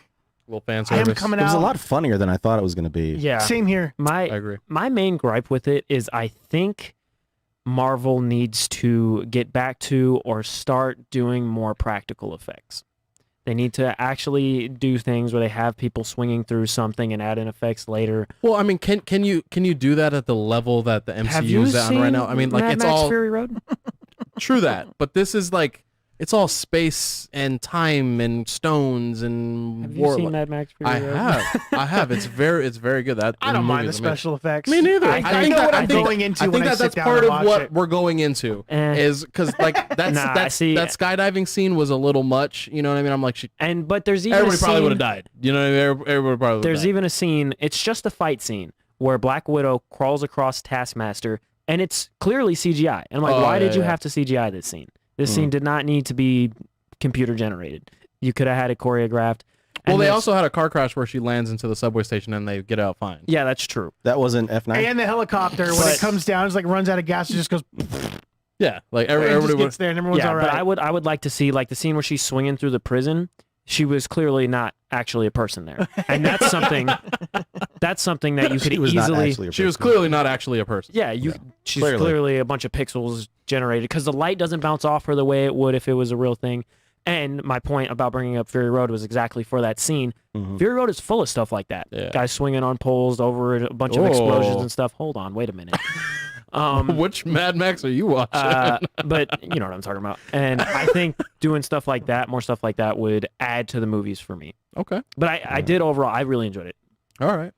C: Little fan
E: him
C: service.
E: coming
B: It was
E: out.
B: a lot funnier than I thought it was going to be.
D: Yeah.
E: Same here.
C: I
D: My
C: agree.
D: my main gripe with it is I think Marvel needs to get back to or start doing more practical effects. They need to actually do things where they have people swinging through something and add in effects later.
C: Well, I mean, can you do that at the level that the
D: Have
C: MCU
D: you
C: is at
D: seen
C: right now? I mean, like
D: Mad
C: it's
D: Max
C: all
D: Fury Road?
C: true that, but this is like it's all space and time and stones and
D: Have you seen Mad Max? Fury Road?
C: I have. It's very good. That
E: I don't mind the
C: movie is amazing.
E: special effects.
C: Me neither.
E: I know what I'm going into
C: I
E: when
C: think
E: I sit
C: that's
E: down
C: part
E: and
C: of
E: watch
C: what
E: it.
C: we're going into is because like that skydiving scene was a little much. You know what I mean? I'm like,
D: But there's even
C: everybody
D: a scene,
C: probably would have died. You know what I mean? Everybody probably.
D: There's even a scene. It's just a fight scene where Black Widow crawls across Taskmaster, and it's clearly CGI. And I'm like, why did you have to CGI this scene? This scene did not need to be computer generated. You could have had it choreographed.
C: Well, they also had a car crash where she lands into the subway station and they get out fine.
D: Yeah, that's true.
B: That wasn't F9.
E: And the helicopter, when it comes down, it's like runs out of gas, it just goes.
C: Yeah, like
E: Everybody
C: everybody
E: gets there and everyone's all right.
D: But I would like to see like the scene where she's swinging through the prison. She was clearly not actually a person there, and that's something. That's something that you could
B: She was not
D: easily.
B: actually a
C: She was
B: person.
C: clearly not actually a person.
D: Yeah, she's
B: Clearly.
D: clearly a bunch of pixels generated because the light doesn't bounce off her the way it would if it was a real thing. And my point about bringing up Fury Road was exactly for that scene.
B: Mhm.
D: Fury Road is full of stuff like that.
C: Yeah.
D: Guys swinging on poles over a bunch of explosions and stuff. Hold on, wait a minute.
C: Which Mad Max are you watching?
D: But you know what I'm talking about. And I think doing stuff like that, more stuff like that, would add to the movies for me.
C: Okay.
D: But I did overall. I really enjoyed it.
C: All right.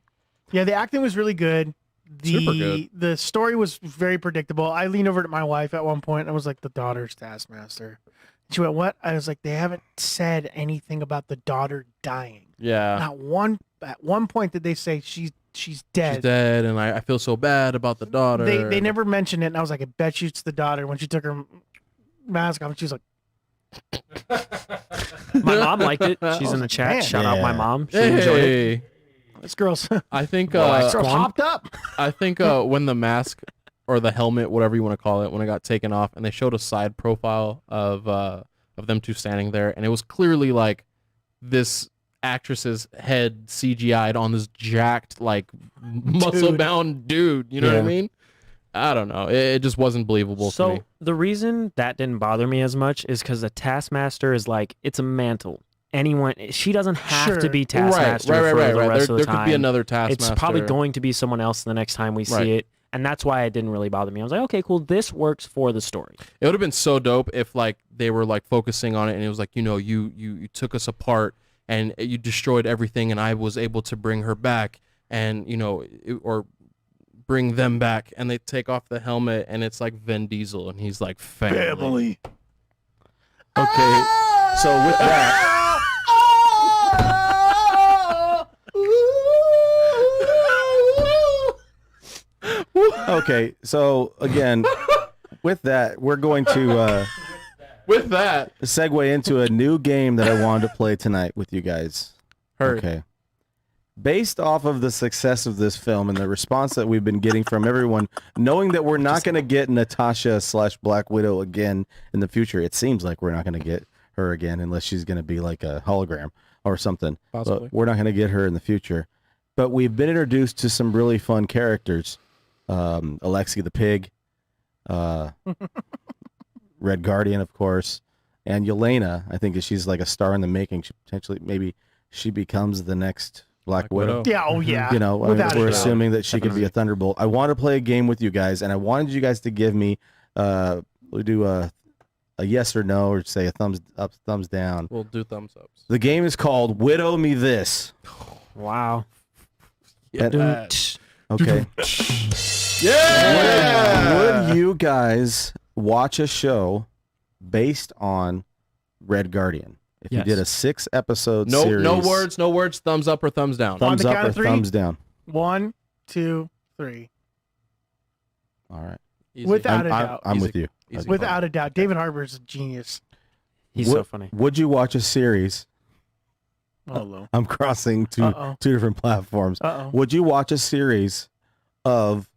E: Yeah, the acting was really good.
C: Super good.
E: The story was very predictable. I leaned over to my wife at one point and I was like, the daughter's Taskmaster. She went, what? I was like, they haven't said anything about the daughter dying.
C: Yeah.
E: At one point did they say she's dead.
C: She's dead, and I feel so bad about the daughter.
E: They never mentioned it, and I was like, I bet you it's the daughter. When she took her mask off, she was like,
D: My mom liked it. She's in the chat.
E: Man.
D: Shout out my mom. She
C: Hey,
D: enjoyed it.
E: this girl's
C: I think
E: this girl's hopped up.
C: I think when the mask or the helmet, whatever you want to call it, when it got taken off, and they showed a side profile of them two standing there, and it was clearly like this actress's head CGI'd on this jacked, like muscle bound dude. You know what I mean? I don't know. It just wasn't believable to me.
D: So the reason that didn't bother me as much is because the Taskmaster is like, it's a mantle. She doesn't have to be Taskmaster for the rest of the time.
C: There could be another Taskmaster.
D: It's probably going to be someone else the next time we see it. And that's why it didn't really bother me. I was like, okay, cool. This works for the story.
C: It would have been so dope if like they were like focusing on it and it was like, you know, you took us apart and you destroyed everything and I was able to bring her back and, you know, or bring them back, and they take off the helmet and it's like Vin Diesel and he's like family.
B: Okay, so with that, okay, so again, with that, we're going to
C: With that,
B: segue into a new game that I wanted to play tonight with you guys.
C: Heard.
B: Okay. Based off of the success of this film and the response that we've been getting from everyone, knowing that we're not going to get Natasha / Black Widow again in the future, it seems like we're not going to get her again unless she's going to be like a hologram or something.
C: Possibly.
B: But we're not going to get her in the future. But we've been introduced to some really fun characters. Alexi the Pig, Red Guardian, of course, and Yelena. I think she's like a star in the making. She potentially, maybe she becomes the next Black Widow.
E: Yeah, oh yeah.
B: You know,
E: Without a
B: we're
E: doubt.
B: assuming that she could be a Thunderbolt. I want to play a game with you guys, and I wanted you guys to give me, we'll do a yes or no, or say a thumbs up, thumbs down.
C: we'll do thumbs ups.
B: The game is called Widow Me This.
D: Wow.
C: Yeah.
B: Okay.
C: Yeah.
B: Would you guys watch a show based on Red Guardian? If you
D: Yes.
B: did a 6-episode
C: No,
B: series.
C: no words. Thumbs up or thumbs down.
E: On
B: Thumbs
E: the
B: up
E: count
B: or
E: of three?
B: thumbs down.
E: 1, 2, 3.
B: All right.
C: Easy.
E: Without a doubt.
B: I'm
C: Easy.
B: with you.
C: Easy.
E: Without a doubt. David Harbour is a genius.
D: He's so funny.
B: Would you watch a series?
E: Oh, low.
B: I'm crossing two
E: Uh-oh.
B: different platforms.
E: Uh-oh.
B: Would you watch a series of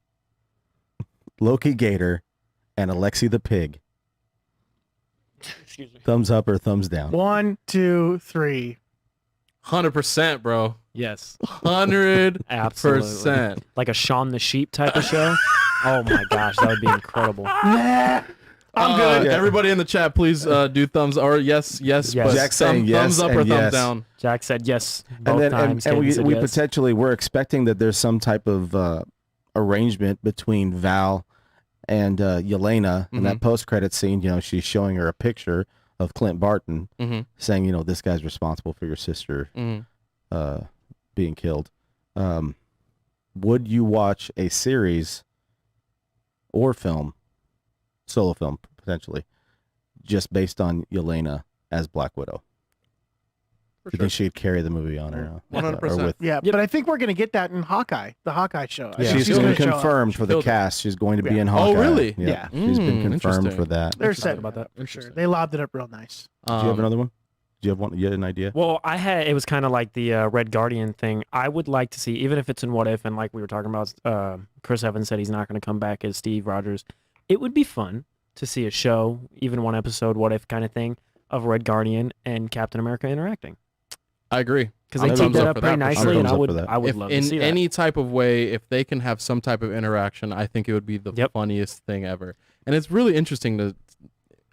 B: Loki Gator and Alexi the Pig?
D: Excuse me.
B: Thumbs up or thumbs down?
E: 1, 2, 3.
C: 100%, bro.
D: Yes.
C: 100%.
D: Absolutely. Like a Shaun the Sheep type of show. Oh my gosh, that would be incredible.
E: Nah. I'm good.
B: Yeah.
C: Everybody in the chat, please do thumbs or yes.
D: Yes.
C: But
B: Jack's saying yes
C: thumbs up
B: and
C: or thumbs
B: yes.
C: down.
D: Jack said yes both
B: And then
D: times.
B: and
D: Katie
B: we
D: said
B: we
D: yes.
B: potentially we're expecting that there's some type of arrangement between Val and Yelena in that post-credit scene. You know, she's showing her a picture of Clint Barton
C: Mhm.
B: saying, you know, this guy's responsible for your sister
C: Mhm.
B: being killed. Would you watch a series or film, solo film potentially, just based on Yelena as Black Widow?
C: For
B: Do you
C: sure.
B: think she'd carry the movie on or
C: 100%.
B: or with?
E: Yeah, but I think we're gonna get that in Hawkeye, the Hawkeye show. I
B: Yeah.
E: think
B: She's
E: gonna
B: been
E: show up.
B: confirmed for the
C: Filled it.
B: cast. She's going to be
E: Yeah.
B: in
C: Oh,
B: Hawkeye.
C: really?
E: Yeah.
B: She's been confirmed
C: interesting.
B: for that.
E: They're
D: Interesting
E: setting
D: about
E: it up
D: that.
E: for sure.
C: Interesting.
E: They lobbed it up real nice.
B: Do you have another one? Do you have one? You had an idea?
D: Well, it was kind of like the Red Guardian thing. I would like to see, even if it's in What If, and like we were talking about, Chris Evans said he's not going to come back as Steve Rogers. It would be fun to see a show, even one episode, What If kind of thing, of Red Guardian and Captain America interacting.
C: I agree.
D: Because
C: I'm
D: they
C: thumbs
D: teed that
C: up
D: up
C: for
D: pretty
C: that for
D: nicely,
C: sure.
D: and
B: Thumbs up for that.
D: I would
C: If
D: love
C: in
D: to see that.
C: any type of way, if they can have some type of interaction, I think it would be the
D: Yep.
C: funniest thing ever. And it's really interesting to.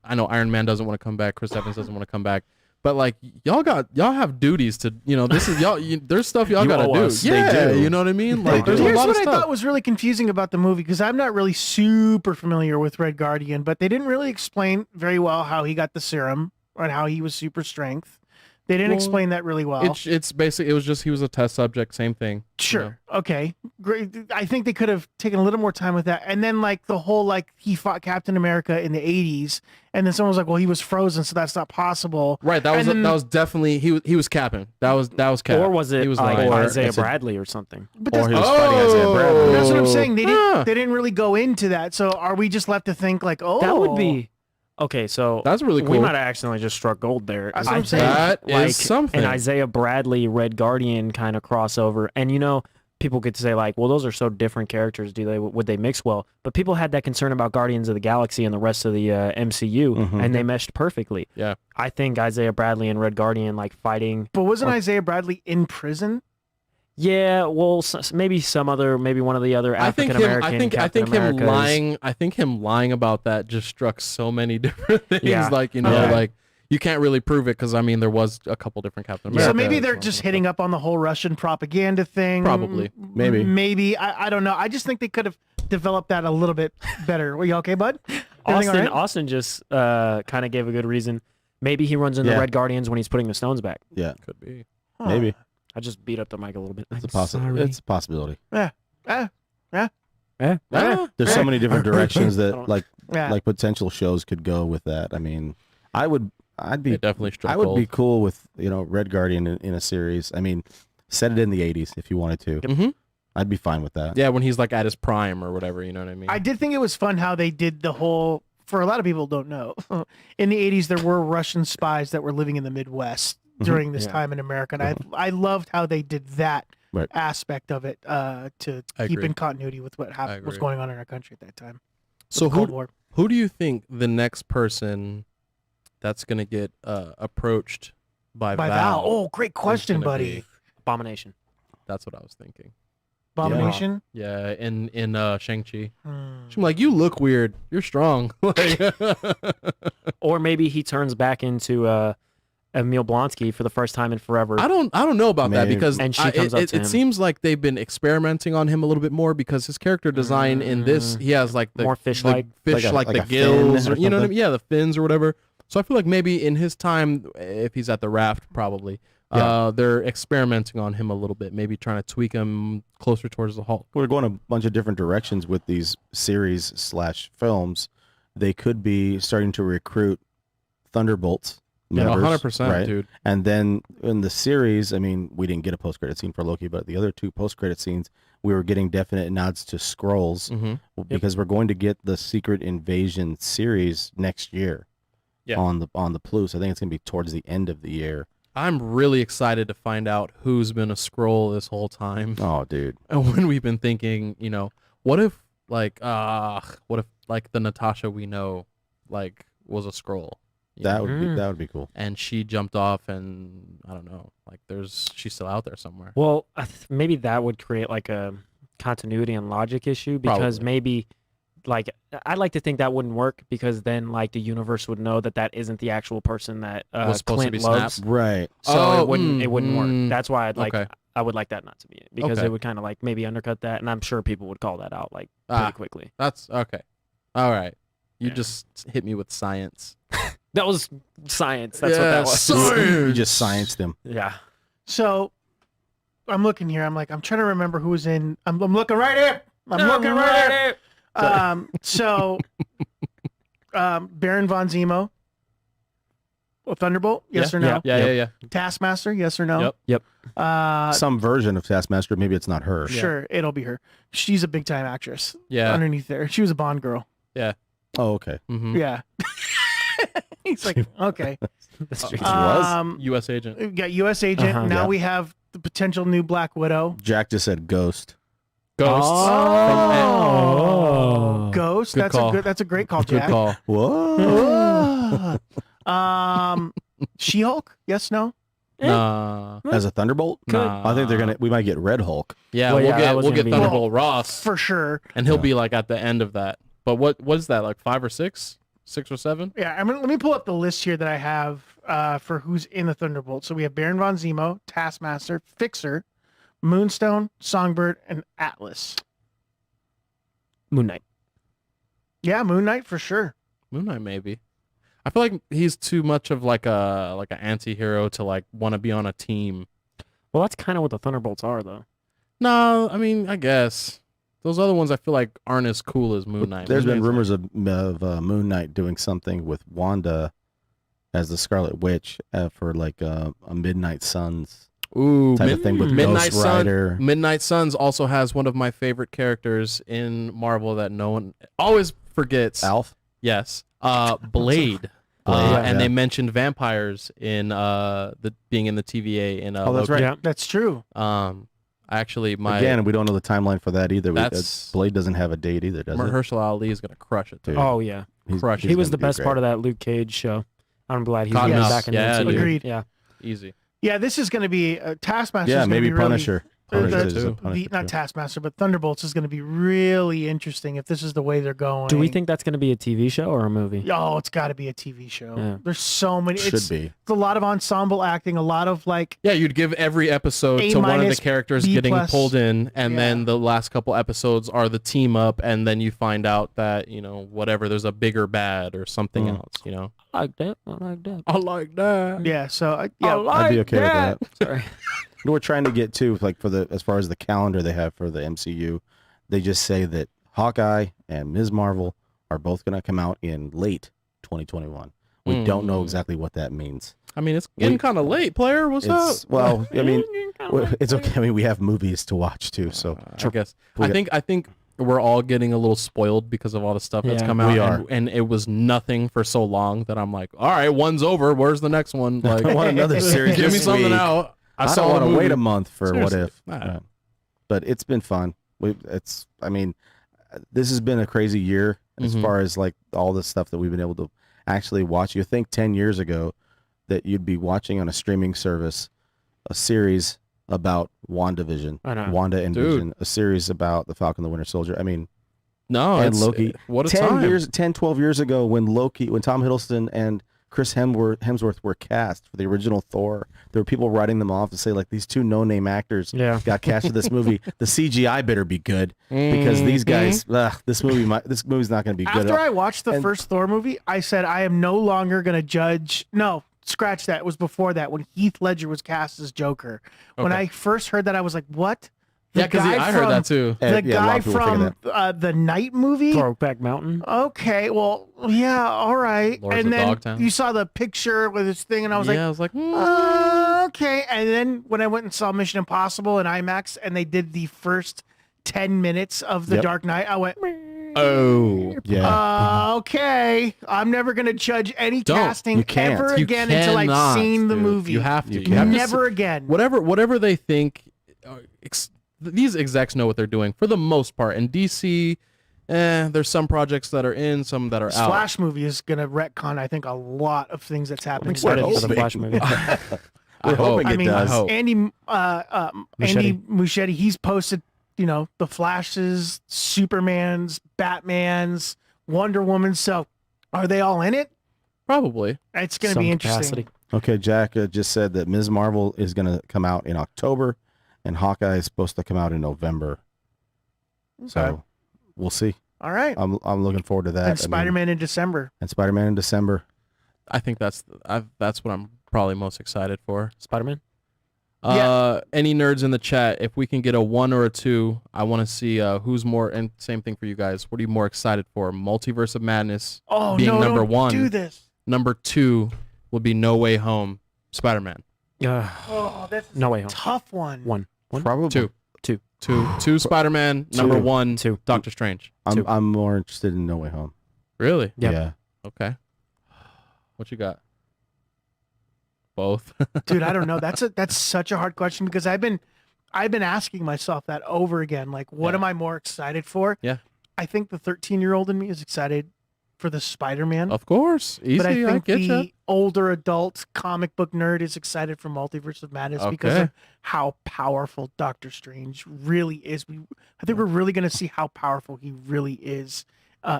C: I know Iron Man doesn't want to come back. Chris Evans doesn't want to come back. But like y'all have duties to, you know, this is y'all. There's stuff y'all
D: You
C: gotta
D: owe
C: do.
D: us.
B: They
C: Yeah,
B: do.
C: you know what I mean.
B: They
C: Like
B: do.
C: there's a
E: Here's
C: lot
E: what
C: of
E: I
C: stuff.
E: thought was really confusing about the movie, because I'm not really super familiar with Red Guardian, but they didn't really explain very well how he got the serum and how he was super strength. They didn't
C: Well,
E: explain that really well.
C: It's basically, it was just he was a test subject, same thing.
E: Sure. Okay. Great. I think they could have taken a little more time with that. And then like the whole like he fought Captain America in the 80s, and then someone was like, "Well, he was frozen, so that's not possible."
C: Right. That was
E: And then-
C: that was definitely he was capping. That was Cap.
D: Or was it
C: He was
D: like
C: lying.
D: Isaiah
B: it's a-
D: Bradley or something?
E: But
B: Or
E: that's,
B: he was fighting Isaiah Bradley.
E: that's what I'm saying. They didn't.
C: Huh.
E: They didn't really go into that. So are we just left to think like, "Oh,
D: That would be okay. So
C: That's really cool.
D: we might have accidentally just struck gold there.
E: That's what
D: I
E: I'm saying.
D: think,
C: That
D: like
C: is something.
D: an Isaiah Bradley Red Guardian kind of crossover, and you know, people could say like, well, those are so different characters. Would they mix well? But people had that concern about Guardians of the Galaxy and the rest of the MCU,
B: Mhm.
D: and they meshed perfectly.
C: Yeah.
D: I think Isaiah Bradley and Red Guardian like fighting.
E: But wasn't Isaiah Bradley in prison?
D: Yeah, well, maybe one of the other
C: I think
D: African
C: him.
D: American.
C: I think
D: Captain
C: him
D: Americas.
C: lying. I think him lying about that just struck so many different things.
D: Yeah.
C: Like you know,
B: Yeah.
C: like you can't really prove it because I mean there was a couple different Captain
D: Yeah.
C: America.
E: So maybe they're just hitting up on the whole Russian propaganda thing.
C: Probably.
B: Maybe.
E: Maybe. I don't know. I just think they could have developed that a little bit better. Were you okay, bud? Everything all right?
D: Austin just kind of gave a good reason. Maybe he runs into
B: Yeah.
D: Red Guardians when he's putting the stones back.
B: Yeah,
C: Could be.
E: Huh.
B: maybe.
D: I just beat up the mic a little bit.
B: It's a
D: I'm sorry.
B: It's a possibility.
E: Eh,
D: Eh?
B: There's so many different directions
D: I
B: that
D: don't-
E: yeah.
B: like potential shows could go with that. I mean, I'd be
C: It definitely struck
B: I would
C: gold.
B: be cool with, you know, Red Guardian in a series. I mean, set it in the 80s if you wanted to.
C: Mhm.
B: I'd be fine with that.
C: Yeah, when he's like at his prime or whatever. You know what I mean?
E: I did think it was fun how they did the whole. For a lot of people who don't know, in the 80s there were Russian spies that were living in the Midwest during this
D: Yeah.
E: time in America, and I loved how they did that
B: Right.
E: aspect of it to
C: I
E: keep
C: agree.
E: in continuity with what
C: I
E: was
C: agree.
E: going on in our country at that time.
C: So
E: With the Cold
C: who
E: War.
C: who do you think the next person that's gonna get approached by Val?
E: Oh, great question,
C: gonna
E: buddy.
C: be?
D: Abomination.
C: That's what I was thinking.
E: Abomination.
C: Yeah, in Shang-Chi.
E: Hmm.
C: I'm like, you look weird. You're strong. Like,
D: Or maybe he turns back into Emil Blonsky for the first time in forever.
C: I don't know about that
B: Maybe.
C: because
D: And she comes up to
C: it
D: him.
C: seems like they've been experimenting on him a little bit more because his character design in this, he has like the
D: More fish-like.
C: fish
B: Like
C: like,
B: a
C: the gills,
B: fin
C: or
B: or
C: you know what I
B: something?
C: mean? Yeah, the fins or whatever. So I feel like maybe in his time, if he's at the raft, probably they're experimenting on him a little bit, maybe trying to tweak him closer towards the Hulk.
B: We're going a bunch of different directions with these series / films. They could be starting to recruit Thunderbolts.
C: Yeah,
B: members,
C: 100%,
B: right?
C: dude.
B: And then in the series, I mean, we didn't get a post-credit scene for Loki, but the other two post-credit scenes, we were getting definite nods to Skrulls
C: Mm-hmm.
B: because we're going to get the Secret Invasion series next year
C: Yeah.
B: on the Plus. I think it's going to be towards the end of the year.
C: I'm really excited to find out who's been a scroll this whole time.
B: Oh, dude.
C: And when we've been thinking, you know, what if like the Natasha we know like was a scroll?
B: That would be cool.
C: And she jumped off, and I don't know, like she's still out there somewhere.
D: Well, maybe that would create like a continuity and logic issue because
C: Probably.
D: maybe like I'd like to think that wouldn't work because then like the universe would know that isn't the actual person that
C: Was supposed to
D: Clint
C: be
D: loves.
C: Snap.
B: Right.
D: So
C: Oh,
D: it wouldn't work. That's why
C: okay.
D: I would like that not to be it because
C: Okay.
D: it would kind of like maybe undercut that, and I'm sure people would call that out like pretty
C: Ah.
D: quickly.
C: That's okay. All right. You
D: Yeah.
C: just hit me with science.
D: That was science. That's what that was.
B: You just scienced him.
D: Yeah.
E: So I'm looking here. I'm trying to remember who was in. I'm looking right here. I'm looking right here. Baron von Zemo. Thunderbolt, yes or no?
C: Yeah.
E: Taskmaster, yes or no?
C: Yep.
B: Some version of Taskmaster. Maybe it's not her.
E: Sure, it'll be her. She's a big time actress.
C: Yeah.
E: Underneath there, she was a Bond girl.
C: Yeah.
B: Oh, okay.
C: Mm-hmm.
E: Yeah. He's like, okay.
B: She was.
C: U.S. agent.
E: We got U.S. agent.
D: Uh-huh.
E: Now
B: Yeah.
E: we have the potential new Black Widow.
B: Jack just said Ghost.
C: Ghosts.
D: Oh.
E: Ghost.
C: Good
E: That's
C: call.
E: That's a great call,
C: Good
E: Jack.
C: call.
B: Whoa.
E: She-Hulk. Yes. No.
C: Nah.
B: As a Thunderbolt?
C: Nah.
B: I think we might get Red Hulk.
C: Yeah,
D: Well, yeah, that was
C: we'll
D: gonna
C: get
D: be-
C: Thunderbolt Ross,
E: For sure.
C: and he'll
B: Yeah.
C: be like at the end of that. But what is that, like 5 or 6? 6 or 7?
E: Yeah. Let me pull up the list here that I have for who's in the Thunderbolt. So we have Baron von Zemo, Taskmaster, Fixer, Moonstone, Songbird, and Atlas.
D: Moon Knight.
E: Yeah, Moon Knight for sure.
C: Moon Knight maybe. I feel like he's too much of like an anti-hero to like want to be on a team.
D: Well, that's kind of what the Thunderbolts are, though.
C: No, I mean, I guess those other ones I feel like aren't as cool as Moon Knight.
B: There's
C: Moon
B: been
C: Knight's
B: rumors of Moon Knight doing something with Wanda as the Scarlet Witch for like a Midnight Suns
C: Ooh,
B: type of thing with
C: Midnight
B: Ghost Rider.
C: Midnight Suns also has one of my favorite characters in Marvel that no one always forgets.
B: Alf.
C: Yes. Blade.
B: Blade,
C: And
B: yeah.
C: they mentioned vampires in being in the TVA in
B: Oh, that's
C: Loki.
B: right.
D: Yeah.
E: That's true.
C: Actually,
B: Again, we don't know the timeline for that either.
C: That's-
B: Blade doesn't have a date either, does it?
C: Mahershala Ali is gonna crush it too.
B: Dude.
D: Oh, yeah.
C: Crush it.
D: He was the best part of that Luke Cage show. I'm glad he's getting
C: Cottonmouth.
D: back in
C: Yeah,
D: the MCU.
C: dude.
E: Agreed.
D: Yeah.
C: Easy.
E: Yeah, this is going to be Taskmaster.
B: Yeah,
E: is gonna
B: maybe
E: be really,
B: Punisher. Punisher is a Punisher
E: not
B: too.
E: Taskmaster, but Thunderbolts is going to be really interesting if this is the way they're going.
D: Do we think that's going to be a TV show or a movie?
E: Oh, it's got to be a TV show.
D: Yeah.
E: There's so many.
B: Should
E: It's
B: be.
E: a lot of ensemble acting, a lot of like.
C: Yeah, you'd give every episode
E: A
C: to one of the
E: minus,
C: characters
E: B
C: getting
E: plus.
C: pulled in, and
E: Yeah.
C: then the last couple episodes are the team up, and then you find out that, whatever, there's a bigger bad or something else,
D: I like that. I like that.
C: I like that.
E: Yeah, so
B: I'd be okay with that.
D: Sorry.
B: We're trying to get to like as far as the calendar they have for the MCU, they just say that Hawkeye and Ms. Marvel are both going to come out in late 2021. We don't know exactly what that means.
C: I mean, it's getting kind of late, player. What's up?
B: Well, I mean, it's okay. I mean, we have movies to watch too, so
C: I guess.
B: We
C: I think we're all getting a little spoiled because of all the stuff that's
D: Yeah.
C: come out.
B: We are.
C: And it was nothing for so long that I'm like, all right, one's over. Where's the next one? Like,
B: I want another series.
C: give me
B: this
C: something
B: week.
C: out.
B: I
C: saw
B: don't want
C: the
B: to
C: movie.
B: wait a month for
C: Seriously.
B: What If.
C: Nah.
B: But it's been fun. I mean, this has been a crazy year as
C: Mhm.
B: far as like all the stuff that we've been able to actually watch. You think 10 years ago that you'd be watching on a streaming service a series about WandaVision,
D: I know.
B: Wanda and
C: Dude.
B: Vision, a series about the Falcon and the Winter Soldier. I mean,
C: No,
B: and
C: it's
B: Loki.
C: What a time.
B: 12 years ago when Tom Hiddleston and Chris Hemsworth were cast for the original Thor, there were people writing them off to say like these two no-name actors
D: Yeah.
B: got cast for this movie. The CGI better be good because these guys, this movie's not going to be good.
E: After I watched the
B: And-
E: first Thor movie, I said I am no longer going to judge. No, scratch that. It was before that when Heath Ledger was cast as Joker. When
C: Okay.
E: I first heard that, I was like, what? The
C: Yeah, because
E: guy
C: I heard
E: from-
C: that too.
E: The
B: Yeah, a lot
E: guy
B: of people think
E: from the Night movie.
D: Brokeback Mountain.
E: Okay, well, yeah, all right.
C: Lords
E: and
C: of
E: then
C: Dogtown.
E: you saw the picture with this thing, and I was
C: I was like,
E: okay. And then when I went and saw Mission Impossible in IMAX, and they did the first 10 minutes of The
B: Yep.
E: Dark Knight, I went,
C: oh.
B: Yeah.
E: okay. I'm never going to judge any
C: Don't.
E: casting
B: You can't.
E: ever
C: You
E: again until I've
C: cannot,
E: seen the
C: dude.
E: movie.
C: You have to.
B: You
C: You have to
E: Never again.
C: whatever they think, these execs know what they're doing for the most part. In DC, there's some projects that are in, some that are
E: This
C: out.
E: Flash movie is going to retcon, I think, a lot of things that's
D: I'm
E: happening.
D: excited for the
B: hoping.
D: Flash movie.
C: I
B: We're
C: hope.
B: hoping
E: I
B: it
E: mean,
B: does.
C: hope.
E: Andy
D: Muschietti.
E: Muschietti, he's posted, the Flashes, Supermans, Batmans, Wonder Woman. So, are they all in it?
C: Probably.
E: It's going to
D: Some
E: be interesting.
D: capacity.
B: Okay, Jack just said that Ms. Marvel is going to come out in October, and Hawkeye is supposed to come out in November. So we'll see.
E: All right.
B: I'm looking forward to that.
E: And Spider-Man in December.
B: And Spider-Man in December.
C: I think that's what I'm probably most excited for.
D: Spider-Man.
C: Any nerds in the chat, if we can get a 1 or a 2, I want to see who's more, and same thing for you guys. What are you more excited for? Multiverse of Madness being number 1.
E: Do this.
C: Number 2 would be No Way Home, Spider-Man.
E: Oh, that's
D: No Way Home.
E: tough one.
D: One.
B: Probably
C: 2 Spider-Man. Number 1,
D: 2.
C: Doctor Strange.
B: I'm more interested in No Way Home.
C: Really?
D: Yep.
B: Yeah.
C: Okay. What you got? Both.
E: Dude, I don't know. That's such a hard question because I've been asking myself that over again. Like, what am I more excited for?
C: Yeah.
E: I think the 13-year-old in me is excited for the Spider-Man.
C: Of course. Easy.
E: But I think
C: get
E: the
C: ya.
E: older adult comic book nerd is excited for Multiverse of Madness because
C: Okay.
E: of how powerful Doctor Strange really is. I think we're really going to see how powerful he really is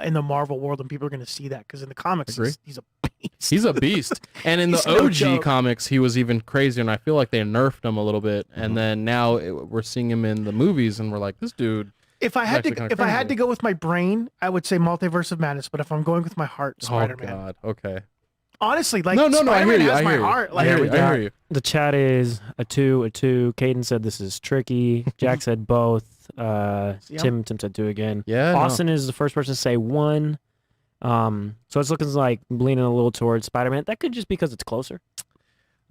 E: in the Marvel world, and people are going to see that because in the comics,
C: Agree.
E: he's a beast.
C: He's a beast. And in the
E: He's no
C: OG
E: joke.
C: comics, he was even crazier, and I feel like they nerfed him a little bit. And then now we're seeing him in the movies, and we're like, this dude.
E: If I had
C: actually
E: to,
C: kinda
E: if I had
C: crazy.
E: to go with my brain, I would say Multiverse of Madness. But if I'm going with my heart, Spider-Man.
C: Oh, God. Okay.
E: Honestly, like
C: No, I hear
E: Spider-Man
C: you.
E: has
C: I
E: my
C: hear you.
E: heart.
C: I
E: Like,
C: hear
D: we
C: you. I
D: got-
C: hear you.
D: The chat is a 2. Caden said this is tricky. Jack said both. Tim said 2 again.
C: Yeah. no.
D: Austin is the first person to say 1. So it's looking like leaning a little towards Spider-Man. That could just because it's closer.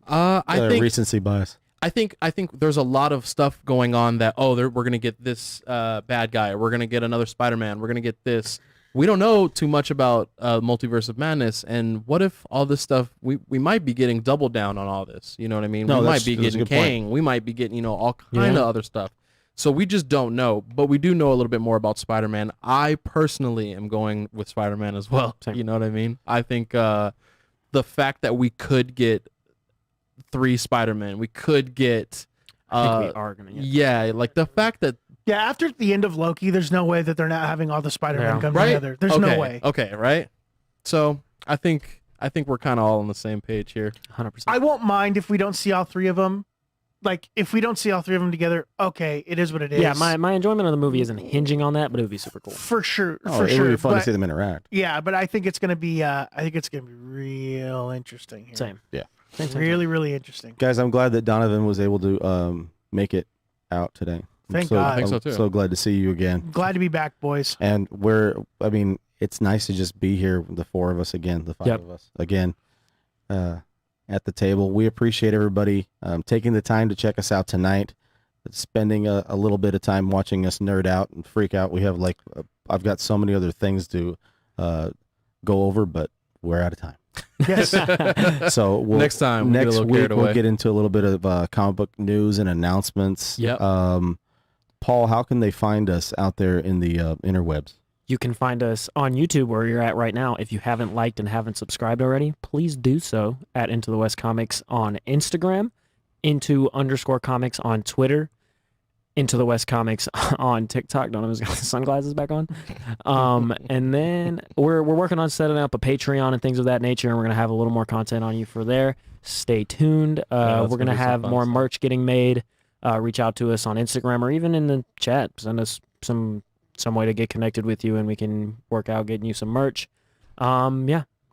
C: I think
B: recency bias.
C: I think there's a lot of stuff going on that we're gonna get this bad guy, we're gonna get another Spider-Man, we're gonna get this. We don't know too much about Multiverse of Madness, and what if all this stuff we might be getting double down on all this? You know what I mean?
B: No,
C: we
B: that's-
C: might be
B: that's a
C: getting
B: good point.
C: Kang, we might be getting all kind of
D: Yeah.
C: other stuff. So we just don't know, but we do know a little bit more about Spider-Man. I personally am going with Spider-Man as well.
D: Same.
C: You know what I mean? I think the fact that we could get 3 Spider-Man, we could get
D: I think we are gonna get.
C: yeah, like the fact that
E: yeah, after the end of Loki, there's no way that they're not having all the Spider-Man
D: Yeah.
E: come
C: right
E: together. There's no way.
C: Okay, right? So I think we're kind of all on the same page here.
D: 100%.
E: I won't mind if we don't see all 3 of them. Like, if we don't see all 3 of them together, okay, it is what it is.
D: Yeah, my enjoyment of the movie isn't hinging on that, but it would be super cool.
E: for sure,
B: Oh,
E: for
B: it
E: sure.
B: would be fun
E: But-
B: to see them interact.
E: Yeah, but I think it's gonna be. I think it's gonna be real interesting here.
D: Same.
B: Yeah.
D: Same.
E: Really, really interesting.
B: Guys, I'm glad that Donovan was able to make it out today.
E: Thank
B: so,
E: God.
C: I think so,
B: I'm
C: too.
B: so glad to see you again.
E: Glad to be back, boys.
B: And it's nice to just be here, the 4 of us again, the 5
D: Yep.
B: of us again, at the table. We appreciate everybody taking the time to check us out tonight, spending a little bit of time watching us nerd out and freak out. We have I've got so many other things to go over, but we're out of time.
E: Yes.
B: So
C: Next time, we'll get a
B: next
C: little
B: week
C: carried
B: we'll
C: away.
B: get into a little bit of comic book news and announcements.
C: Yep.
B: Paul, how can they find us out there in the interwebs?
D: You can find us on YouTube where you're at right now. If you haven't liked and haven't subscribed already, please do so at Into the West Comics on Instagram, Into_Comics on Twitter, Into the West Comics on TikTok. Donovan's got the sunglasses back on. And then we're working on setting up a Patreon and things of that nature, and we're gonna have a little more content on you for there. Stay tuned.
C: that's
D: We're
C: gonna
D: gonna
C: be some
D: have
C: fun
D: more
C: stuff.
D: merch getting made. Reach out to us on Instagram or even in the chat. Send us some way to get connected with you, and we can work out getting you some merch.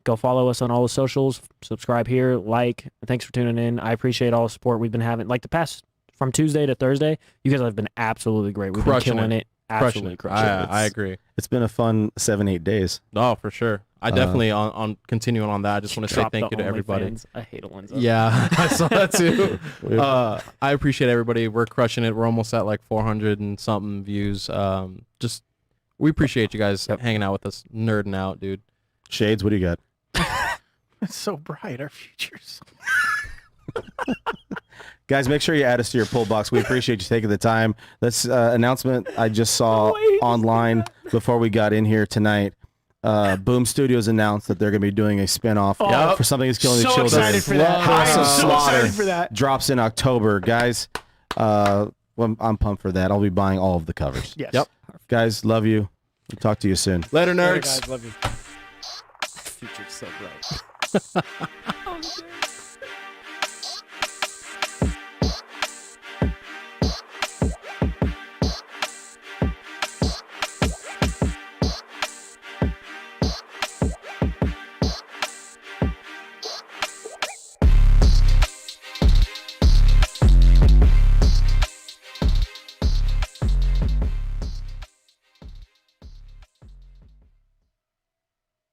D: Go follow us on all the socials. Subscribe here, like. Thanks for tuning in. I appreciate all the support we've been having. Like the past from Tuesday to Thursday, you guys have been absolutely great. We've
C: Crushing
D: been killing
C: it.
D: it. Absolutely crushing it.
C: I agree.
B: It's been a fun 7-8 days.
C: No, for sure. I definitely on continuing on that. I just want to say
D: Drop
C: thank
D: the
C: you to everybody.
D: OnlyFans. I hate Alenza.
C: Yeah, I saw that too. I appreciate everybody. We're crushing it. We're almost at like 400 and something views. We appreciate you guys hanging out with us, nerding out, dude.
B: Shades, what do you got?
E: It's so bright, our futures.
B: Guys, make sure you add us to your pull box. We appreciate you taking the time. This announcement I just saw online before we got in here tonight. Boom Studios announced that they're going to be doing a spinoff
E: Oh,
B: for Something Is Killing the
E: So
B: Children.
E: excited for that.
B: House
E: I am
B: of
E: so
B: Slaughter
E: excited for that.
B: drops in October. Guys, well, I'm pumped for that. I'll be buying all of the covers.
E: Yes.
C: Yep.
B: Guys, love you. We'll talk to you soon.
C: Later,
E: Later,
C: nerds.
E: guys. Love you.
D: Future's so bright.